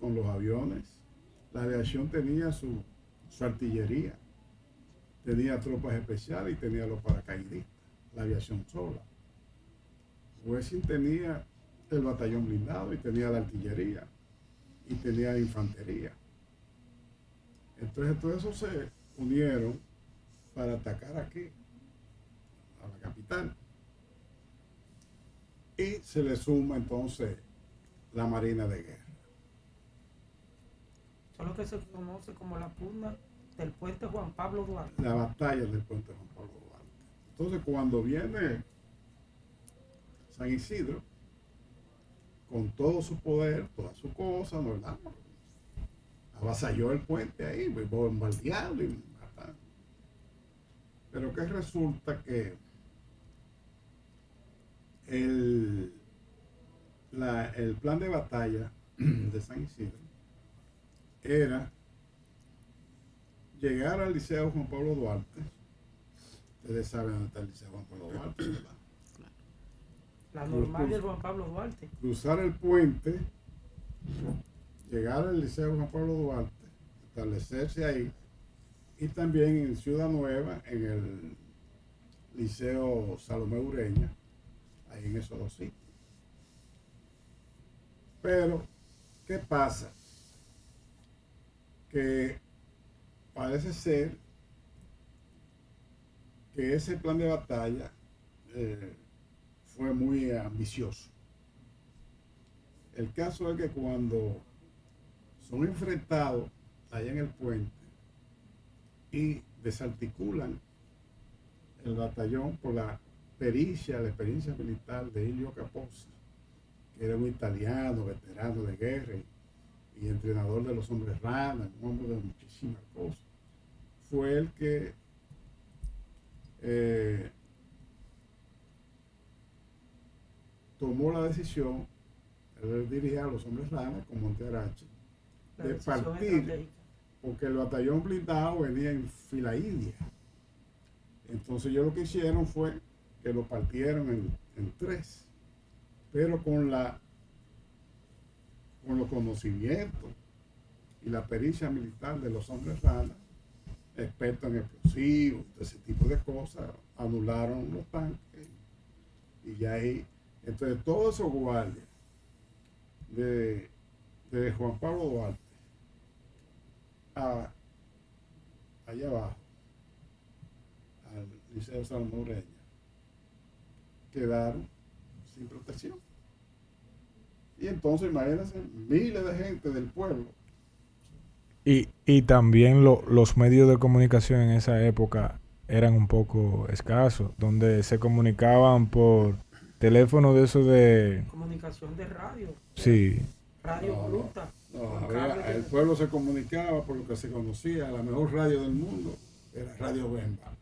con los aviones, la aviación tenía su artillería, tenía tropas especiales y tenía los paracaidistas, la aviación sola. Wessing tenía el batallón blindado y tenía la artillería y tenía la infantería. Entonces todos esos se unieron para atacar aquí, a la capital. Y se le suma entonces la Marina de Guerra. Eso es lo que se conoce como la pugna del puente Juan Pablo Duarte. La batalla del puente Juan Pablo Duarte. Entonces cuando viene San Isidro, con todo su poder, toda su cosa, ¿verdad? Avasalló el puente ahí, bombardeando y matando. Pero que resulta que el plan de batalla de San Isidro era llegar al Liceo Juan Pablo Duarte. Ustedes saben dónde está el Liceo Juan Pablo Duarte, ¿verdad? La normal de Juan Pablo Duarte. Cruzar el puente, llegar al Liceo Juan Pablo Duarte, establecerse ahí, y también en Ciudad Nueva, en el Liceo Salomé Ureña, ahí en esos dos sitios. Pero, ¿qué pasa? Que parece ser que ese plan de batalla fue muy ambicioso. El caso es que cuando son enfrentados allá en el puente y desarticulan el batallón por la experiencia militar de Ilio Capozzi, que era un italiano, veterano de guerra y entrenador de los hombres rana, un hombre de muchísimas cosas, fue el que tomó la decisión, él dirigía a los hombres rana con Montearache, de partir, porque el batallón blindado venía en fila india. Entonces ellos lo que hicieron fue que lo partieron en tres, pero con los conocimientos y la pericia militar de los hombres rana, expertos en explosivos, ese tipo de cosas, anularon los tanques y ya ahí. Entonces todos esos guardias de Juan Pablo Duarte allá abajo, al Liceo Salomé Ureña, quedaron sin protección. Y entonces imagínense, miles de gente del pueblo. Y también los medios de comunicación en esa época eran un poco escasos, donde se comunicaban por teléfono de esos de... Comunicación de radio. Sí. Radio bruta. El pueblo se comunicaba por lo que se conocía, la mejor radio del mundo era Radio Bemba.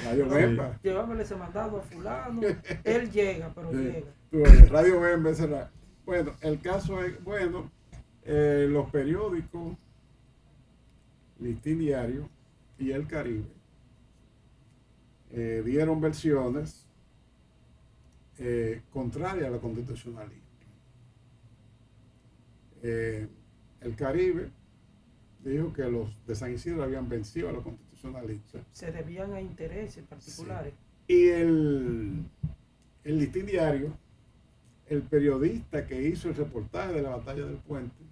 Radio Bemba. Llévamele ese mandado a fulano. Él llega, pero llega. Radio Bemba, esa era. Bueno, el caso es, bueno, los periódicos, Listín Diario y El Caribe, dieron versiones contrarias a la constitucionalista. El Caribe dijo que los de San Isidro habían vencido a los constitucionalistas. Se debían a intereses particulares. Sí. Y el Listín Diario, el periodista que hizo el reportaje de la batalla del puente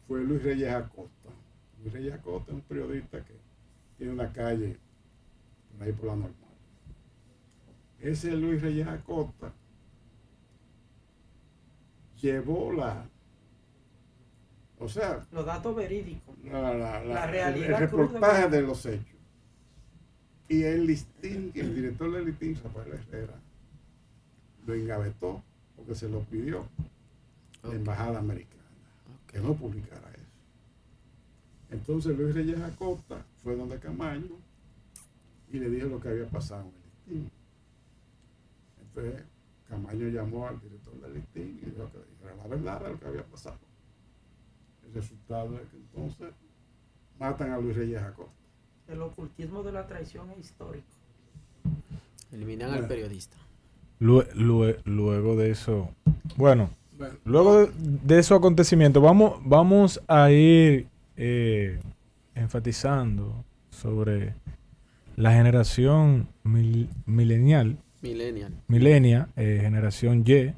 fue Luis Reyes Acosta. Luis Reyes Acosta es un periodista que tiene una calle por ahí por la Normal. Ese Luis Reyes Acosta llevó los datos verídicos, la realidad, el reportaje de los hechos. Y el director del Listín, Rafael Herrera, lo engavetó porque se lo pidió la embajada americana, que no publicara eso. Entonces Luis Reyes Acosta fue donde Camaño y le dijo lo que había pasado en el Listín. Entonces Camaño llamó al director del Listín y dijo que dijera la verdad de lo que había pasado. El resultado es que entonces matan a Luis Reyes Acosta. El ocultismo de la traición es histórico. Eliminan al periodista. Luego de eso, luego de esos acontecimientos, vamos a ir enfatizando sobre la generación millennial, generación Y,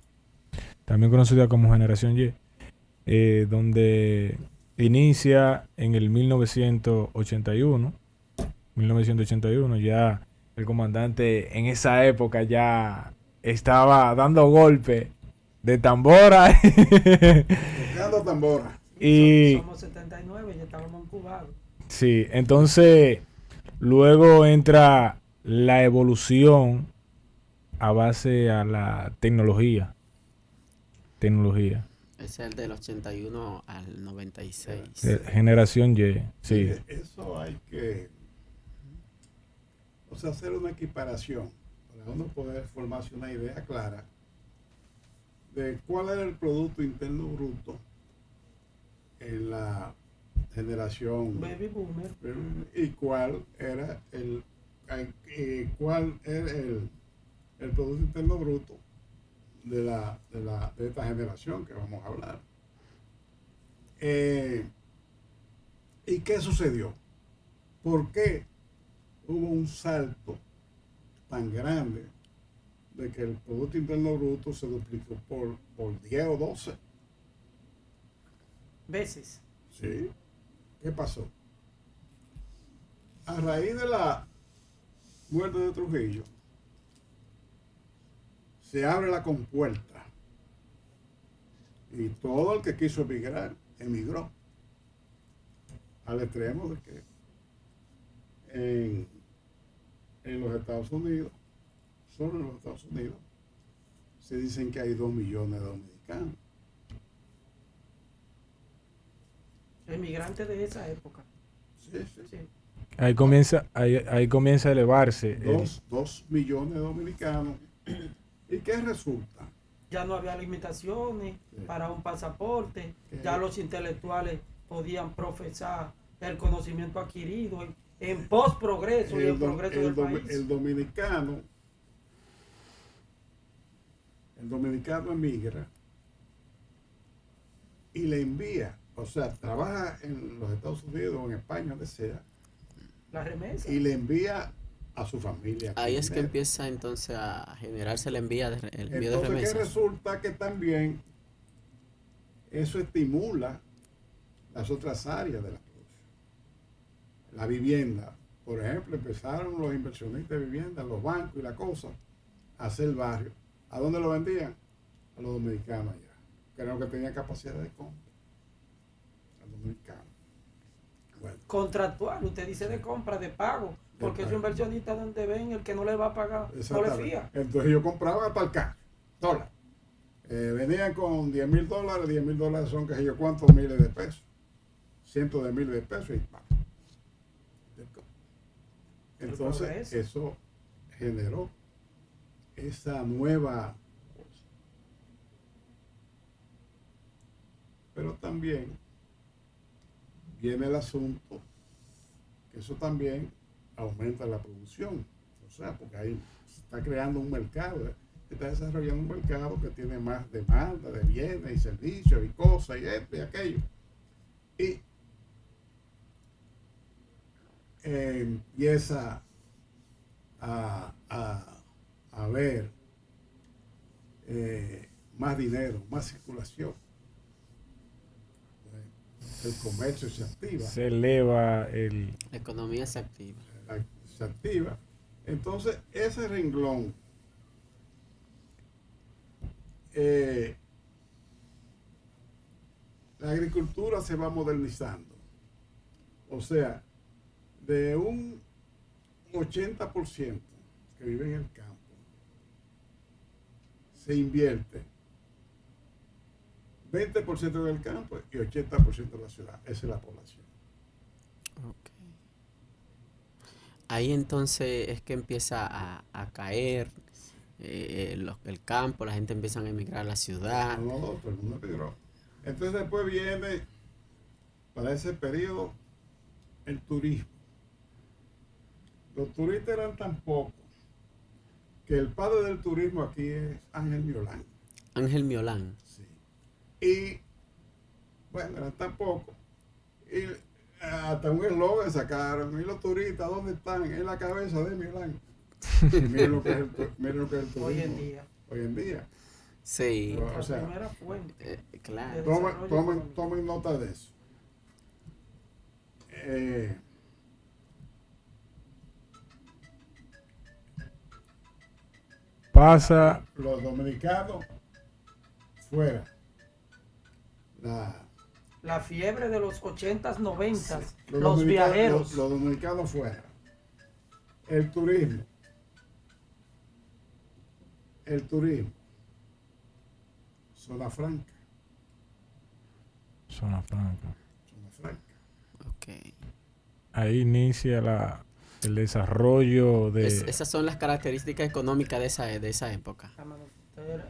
también conocida como generación Y, donde inicia en el 1981, ya el comandante en esa época ya estaba dando golpes de tambora. Tocando tambora. Y somos 79, ya estábamos incubados. Sí, entonces luego entra la evolución a base a la tecnología. Es el del 81 al 96. Generación Y, sí. Eso hay que, hacer una equiparación para uno poder formarse una idea clara de cuál era el Producto Interno Bruto en la generación Baby Boomer y cuál era el Producto Interno Bruto de esta generación que vamos a hablar. ¿Y qué sucedió? ¿Por qué hubo un salto tan grande de que el Producto Interno Bruto se duplicó por 10 o 12 veces? Sí. ¿Qué pasó? A raíz de la muerte de Trujillo, se abre la compuerta y todo el que quiso emigrar, emigró al extremo de que en los Estados Unidos, solo en los Estados Unidos, se dicen que hay 2 millones de dominicanos. Emigrantes de esa época. Sí. Ahí comienza a elevarse. 2 millones de dominicanos. ¿Y qué resulta? Ya no había limitaciones para un pasaporte. Ya los intelectuales podían profesar el conocimiento adquirido en post-progreso y en progreso del país. El dominicano emigra y le envía, trabaja en los Estados Unidos o en España, donde sea, la remesa, y le envía a su familia. Ahí es que empieza entonces a generarse el envío de remesas. Entonces, ¿qué resulta? Que también eso estimula las otras áreas de la producción. La vivienda, por ejemplo, empezaron los inversionistas de vivienda, los bancos y la cosa, a hacer barrio. ¿A dónde lo vendían? A los dominicanos allá, que eran los que tenían capacidad de compra. A los dominicanos. Bueno. Contractual, usted dice de compra, de pago, porque esos inversionistas donde ven el que no le va a pagar, no le fía. Entonces yo compraba hasta el cash, dólar. Venían con $10,000, $10,000 son qué sé yo cuántos miles de pesos, cientos de miles de pesos y Entonces, eso generó esa nueva cosa. Pero también viene el asunto que eso también aumenta la producción. O sea, porque ahí se está creando un mercado, se está desarrollando un mercado que tiene más demanda de bienes y servicios y cosas y esto y aquello. Y empieza a haber más dinero, más circulación. El comercio se activa. Se eleva La economía se activa. Se activa. Entonces, ese renglón la agricultura se va modernizando. O sea, de un 80% que vive en el campo, se invierte 20% en el campo y 80% en la ciudad. Esa es la población. Okay. Ahí entonces es que empieza a caer el campo, la gente empieza a emigrar a la ciudad. No, todo el mundo emigró. Entonces después viene, para ese periodo, el turismo. Los turistas eran tan pocos que el padre del turismo aquí es Ángel Miolán. Ángel Miolán. Sí. Y bueno, eran tan pocos. Y hasta un eslogan sacaron. Y los turistas, ¿dónde están? En la cabeza de Miolán. Y miren lo que es el turismo. Hoy en día. Sí. O sea, primera fuente. Claro. Tomen nota de eso. pasa. Los dominicanos fuera. La fiebre de los 80s, 90s, Sí. los viajeros. Los dominicanos fuera. El turismo. Zona franca. Zona franca. Zona franca. Ok. Ahí inicia el desarrollo de... Esas son las características económicas de esa época.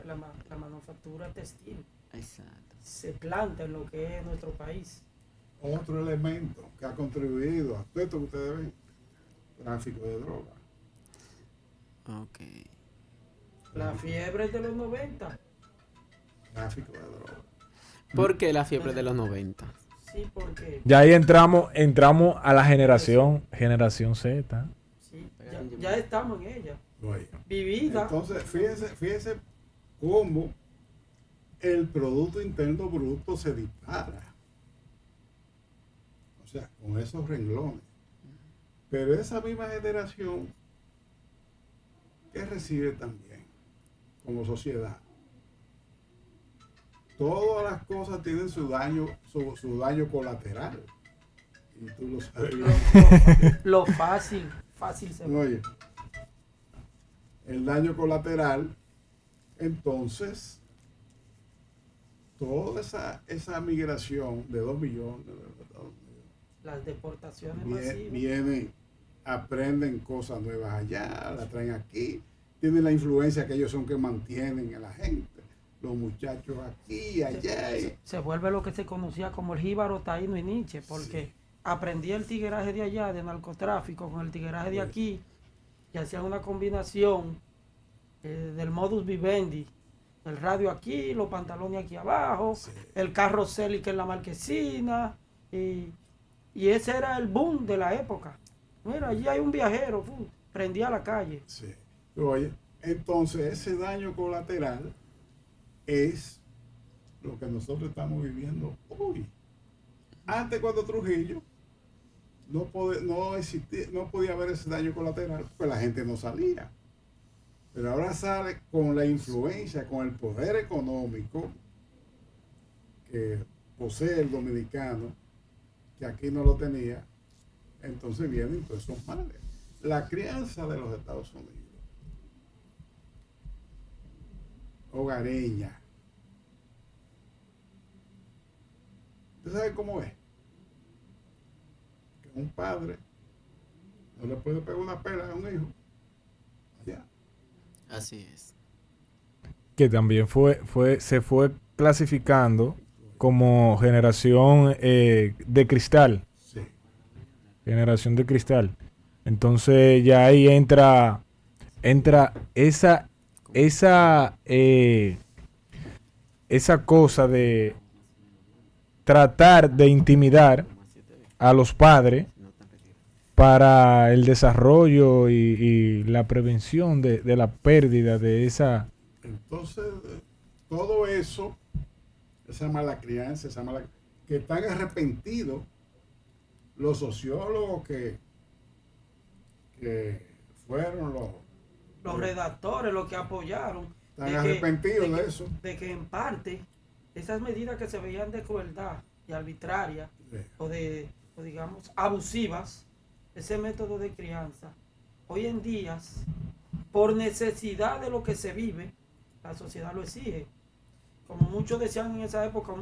La manufactura textil Exacto. se planta en lo que es nuestro país. Otro elemento que ha contribuido a todo esto que ustedes ven, tráfico de droga. Ok. La fiebre de los 90. Tráfico de droga. ¿Por qué la fiebre de los 90? Sí, porque Ya ahí entramos a la generación Z. sí, ya estamos en ella. Oye. Vivida. Entonces, fíjense cómo el Producto Interno Bruto se dispara. O sea, con esos renglones. Pero esa misma generación, ¿qué recibe también como sociedad? Todas las cosas tienen su daño colateral. Y tú lo sabes bien. Lo fácil se ve. Oye, el daño colateral, entonces, toda esa migración de 2 millones, Las deportaciones masivas. vienen, aprenden cosas nuevas allá, las traen aquí, tienen la influencia que ellos son que mantienen a la gente. Los muchachos aquí, allá. Se vuelve lo que se conocía como el jíbaro taíno y Nietzsche, porque sí, aprendía el tigueraje de allá, de narcotráfico, con el tigueraje de aquí, y hacían una combinación del modus vivendi, el radio aquí, los pantalones aquí abajo, sí, el carro Celica en la marquesina, y ese era el boom de la época. Mira, allí hay un viajero, prendía la calle. Sí. Oye, entonces ese daño colateral es lo que nosotros estamos viviendo hoy. Antes, cuando Trujillo no podía haber ese daño colateral, pues la gente no salía. Pero ahora sale con la influencia, con el poder económico que posee el dominicano, que aquí no lo tenía. Entonces vienen todos esos males. La crianza de los Estados Unidos, hogareña. ¿Usted sabe cómo es? Que un padre No le puede pegar una pela a un hijo. Ya. Así es. Que también se fue clasificando como generación de cristal. Sí. Generación de cristal. Entonces ya ahí entra esa cosa de tratar de intimidar a los padres para el desarrollo y la prevención de la pérdida de esa... Entonces, todo eso, esa mala crianza, que están arrepentidos los sociólogos que fueron los redactores, los que apoyaron. Están arrepentidos de eso. De que en parte esas medidas que se veían de crueldad y arbitraria o digamos abusivas, ese método de crianza, hoy en día, por necesidad de lo que se vive, la sociedad lo exige. Como muchos decían en esa época,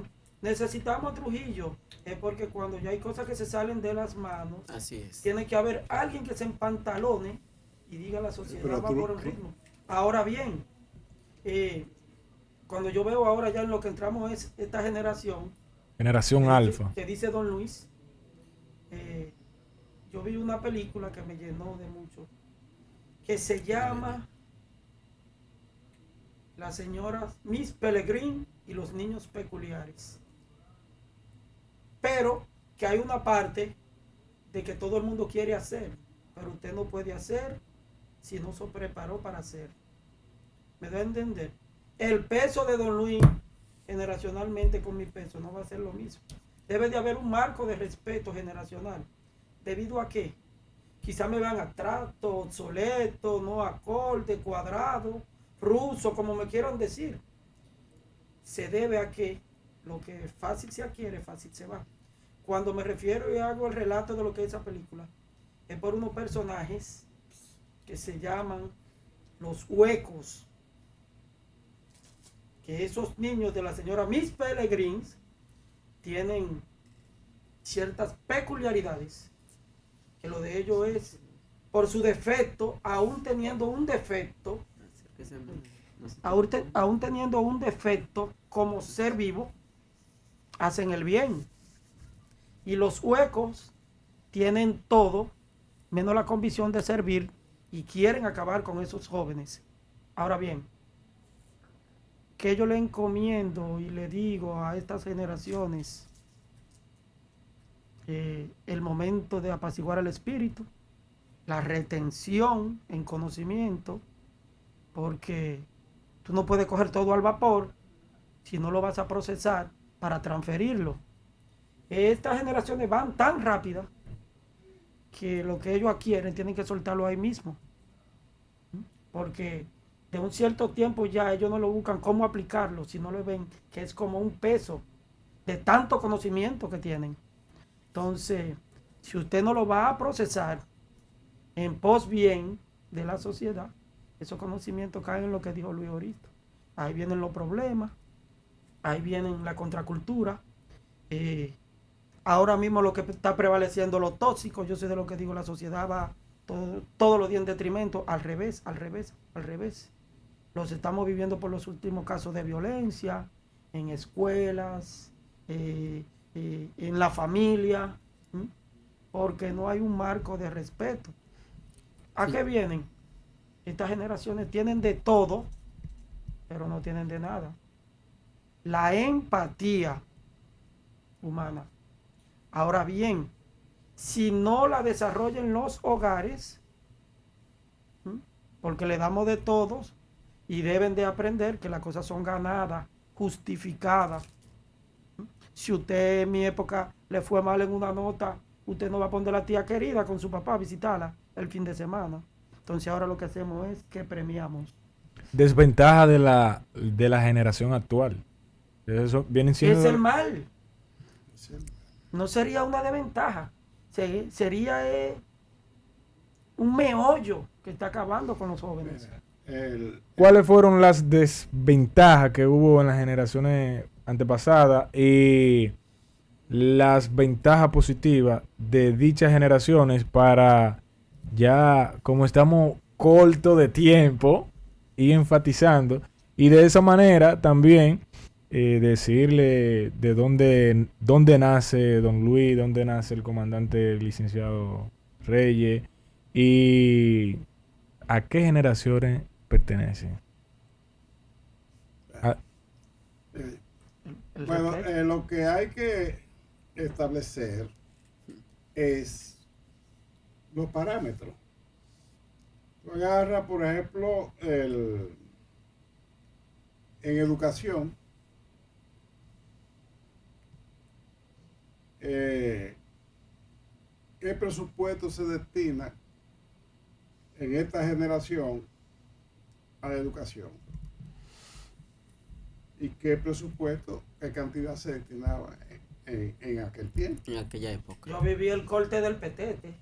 necesitamos Trujillo, es porque cuando ya hay cosas que se salen de las manos, así es, tiene que haber alguien que se empantalone y diga la sociedad va por el ritmo. Ahora bien, cuando yo veo ahora ya en lo que entramos es esta generación alfa que dice Don Luis, yo vi una película que me llenó de mucho, que se llama La señora Miss Peregrine y los niños peculiares, pero que hay una parte de que todo el mundo quiere hacer, pero usted no puede hacer si no se preparó para hacer. ¿Me da a entender? El peso de Don Luis generacionalmente con mi peso no va a ser lo mismo. Debe de haber un marco de respeto generacional. ¿Debido a qué? Quizá me vean abstracto, obsoleto, no acorde, cuadrado, ruso, como me quieran decir. Se debe a que lo que fácil se adquiere, fácil se va. Cuando me refiero y hago el relato de lo que es esa película, es por unos personajes que se llaman los huecos. Que esos niños de la señora Miss Peregrines tienen ciertas peculiaridades, que lo de ellos es por su defecto, aún teniendo un defecto, aún teniendo un defecto como ser vivo, hacen el bien. Y los huecos tienen todo menos la convicción de servir y quieren acabar con esos jóvenes. Ahora bien, que yo le encomiendo y le digo a estas generaciones, el momento de apaciguar el espíritu, la retención en conocimiento, porque tú no puedes coger todo al vapor si no lo vas a procesar para transferirlo. Estas generaciones van tan rápidas que lo que ellos adquieren tienen que soltarlo ahí mismo, porque de un cierto tiempo ya ellos no lo buscan cómo aplicarlo, sino lo ven que es como un peso de tanto conocimiento que tienen. Entonces, si usted no lo va a procesar en pos bien de la sociedad, esos conocimientos caen en lo que dijo Luis ahorita. Ahí vienen los problemas, ahí vienen la contracultura. Ahora mismo lo que está prevaleciendo lo tóxico, yo sé de lo que digo, la sociedad va todos los días en detrimento, al revés. Los estamos viviendo por los últimos casos de violencia, en escuelas, en la familia, porque no hay un marco de respeto. ¿A qué vienen? Estas generaciones tienen de todo, pero no tienen de nada. La empatía humana. Ahora bien, si no la desarrollan en los hogares, porque le damos de todos y deben de aprender que las cosas son ganadas, justificadas. Si usted en mi época le fue mal en una nota, usted no va a poner a la tía querida con su papá a visitarla el fin de semana. Entonces ahora lo que hacemos es que premiamos. Desventaja de la generación actual. Eso viene siendo... Es el mal. No sería una desventaja. Sería un meollo que está acabando con los jóvenes. ¿Cuáles fueron las desventajas que hubo en las generaciones antepasadas y las ventajas positivas de dichas generaciones para ya como estamos cortos de tiempo y enfatizando, y de esa manera también decirle de dónde nace Don Luis, dónde nace el comandante licenciado Reyes y a qué generaciones pertenecen. Ah, Bueno, lo que hay que establecer es los parámetros. Tú agarras, por ejemplo, en educación, ¿qué presupuesto se destina en esta generación a la educación? ¿Y qué presupuesto, qué cantidad se destinaba en aquel tiempo? En aquella época. Yo viví el corte del petete.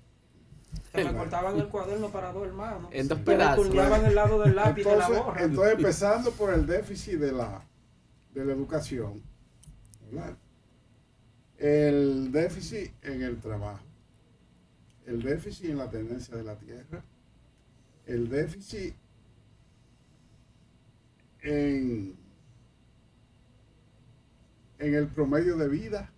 Que me cortaban el cuaderno para 2 hermanos. En 2 Me pedazos. turneaban el lado del lápiz de la borra. Entonces, empezando por el déficit de la educación, ¿verdad? El déficit en el trabajo, el déficit en la tendencia de la tierra, el déficit en el promedio de vida.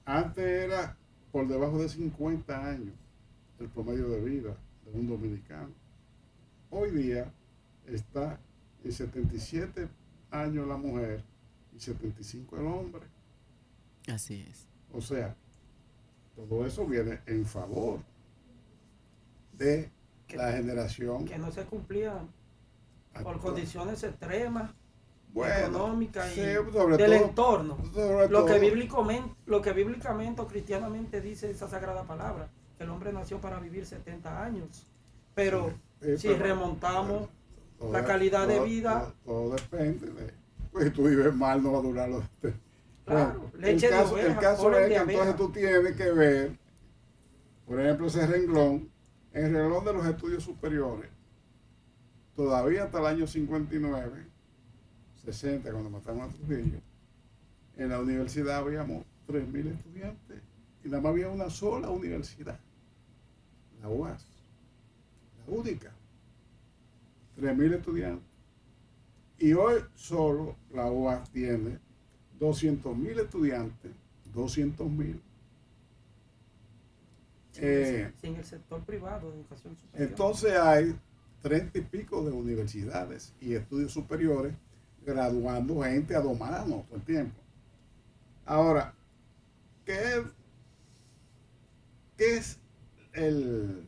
Antes era por debajo de 50 años el promedio de vida de un dominicano. Hoy día está en 77 años la mujer y 75 el hombre. Así es. O sea, todo eso viene en favor de la generación. Que no se cumplían por actual. condiciones extremas, Bueno, económicas sí, y sobre del todo, entorno. sobre Lo que todo. bíblicamente o cristianamente dice esa sagrada palabra, que el hombre nació para vivir 70 años. Pero si pero, remontamos todo- la calidad de todo- vida, todo depende de, pues si tú vives mal no va a durar los claro, bueno, leche de oveja, el caso polen es de que abeja. entonces tú tienes que ver, por ejemplo, ese renglón, el renglón de los estudios superiores, todavía hasta el año 59, 60, cuando mataron a Trujillo, en la universidad habíamos 3.000 estudiantes y nada más había una sola universidad, la UAS, la única, 3.000 estudiantes. Y hoy solo la UAS tiene 200.000 estudiantes, 200.000. sin el sector privado de educación superior. Entonces hay 30 y pico de universidades y estudios superiores graduando gente a 2 manos todo el tiempo. Ahora, ¿qué es el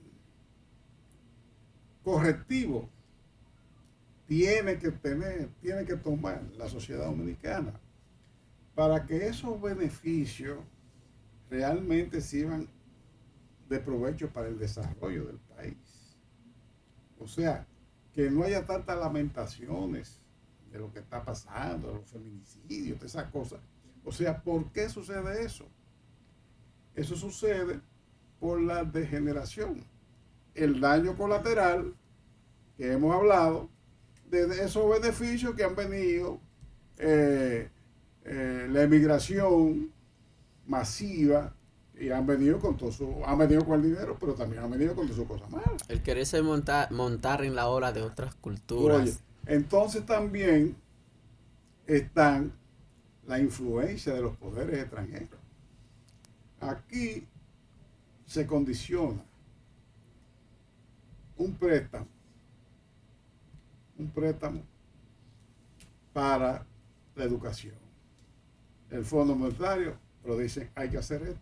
correctivo? Tiene que tomar la sociedad dominicana para que esos beneficios realmente sirvan de provecho para el desarrollo del país. O sea, que no haya tantas lamentaciones de lo que está pasando, de los feminicidios, de esas cosas. O sea, ¿por qué sucede eso? Eso sucede por la degeneración, el daño colateral que hemos hablado, de esos beneficios que han venido, la emigración masiva, y han venido con el dinero, pero también han venido con todas sus cosas malas. El quererse montar en la ola de otras culturas. Oye, entonces también están la influencia de los poderes extranjeros. Aquí se condiciona un préstamo para la educación. El Fondo Monetario lo dicen, hay que hacer esto.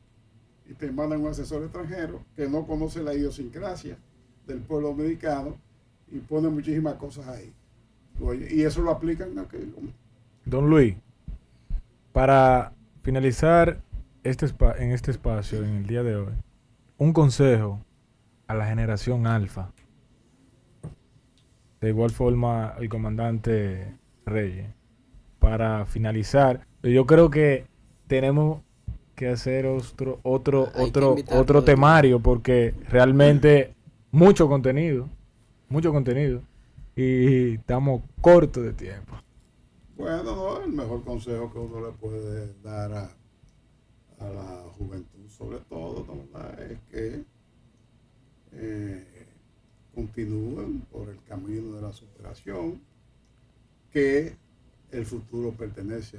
Y te mandan un asesor extranjero que no conoce la idiosincrasia del pueblo dominicano y pone muchísimas cosas ahí. Oye, y eso lo aplican aquí. Don Luis, para finalizar en este espacio, en el día de hoy, un consejo a la generación alfa. De igual forma, el comandante Reyes. Para finalizar, yo creo que tenemos que hacer otro temario, porque realmente mucho contenido y estamos cortos de tiempo. Bueno, no, el mejor consejo que uno le puede dar a la juventud, sobre todo, ¿no? Es que continúen por el camino de la superación, que el futuro pertenece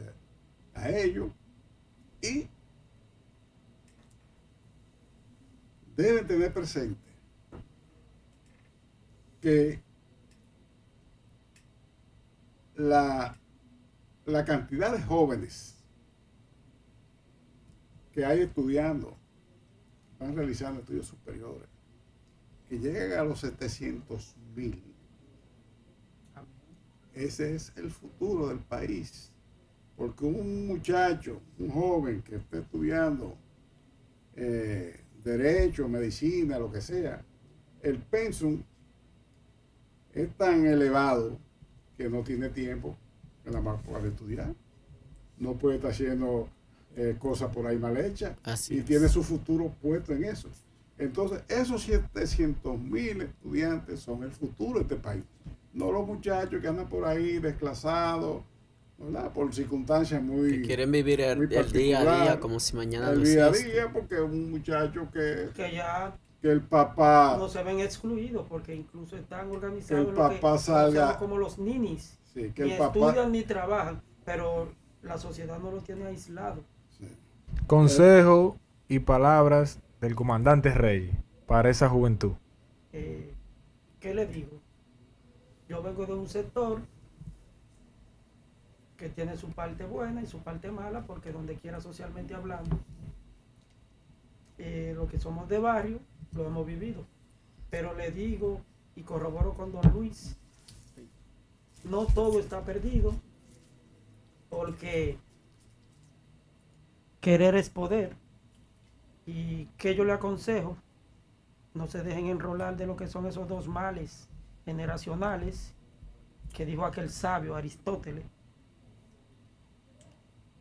a ellos y deben tener presente que la cantidad de jóvenes que hay estudiando, están realizando estudios superiores, que llegan a los 700,000. Ese es el futuro del país. Porque un muchacho, un joven que esté estudiando derecho, medicina, lo que sea, el pensum es tan elevado que no tiene tiempo nada más para estudiar. No puede estar haciendo cosas por ahí mal hechas. Así y es. tiene su futuro puesto en eso. Entonces, esos 700,000 estudiantes son el futuro de este país. No los muchachos que andan por ahí desclasados, ¿verdad? Por circunstancias muy que quieren vivir el día a día como si mañana no existe. El existe. día a día, porque un muchacho que ya el papá no se ven excluidos, porque incluso están organizados que el papá lo que salga como los ninis, sí, que ni el papá estudian ni trabajan, pero la sociedad no los tiene aislados. sí. Consejo y palabras del comandante Rey para esa juventud. ¿Qué le digo? Yo vengo de un sector que tiene su parte buena y su parte mala, porque donde quiera socialmente hablando, lo que somos de barrio lo hemos vivido. Pero le digo y corroboro con don Luis, no todo está perdido, porque querer es poder. Y que yo le aconsejo, no se dejen enrolar de lo que son esos dos males generacionales que dijo aquel sabio Aristóteles,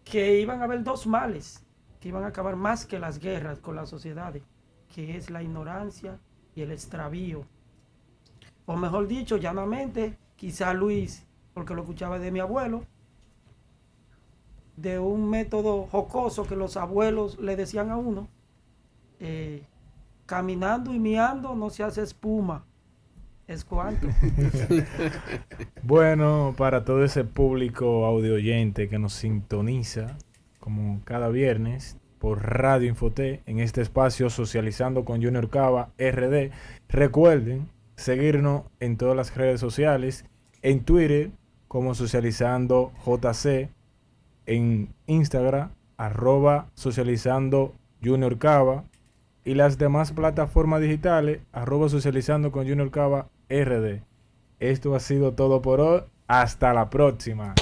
que iban a haber dos males que iban a acabar más que las guerras con las sociedades, que es la ignorancia y el extravío. O mejor dicho, llanamente, quizá Luis, porque lo escuchaba de mi abuelo, de un método jocoso que los abuelos le decían a uno, caminando y miando no se hace espuma. ¿Es cuánto? Bueno, para todo ese público audio oyente que nos sintoniza como cada viernes por Radio Infotec en este espacio Socializando con Junior Cava RD, recuerden seguirnos en todas las redes sociales, en Twitter como Socializando JC, en Instagram @Socializando Junior Cava y las demás plataformas digitales @Socializando con Junior Cava RD. Esto ha sido todo por hoy. Hasta la próxima.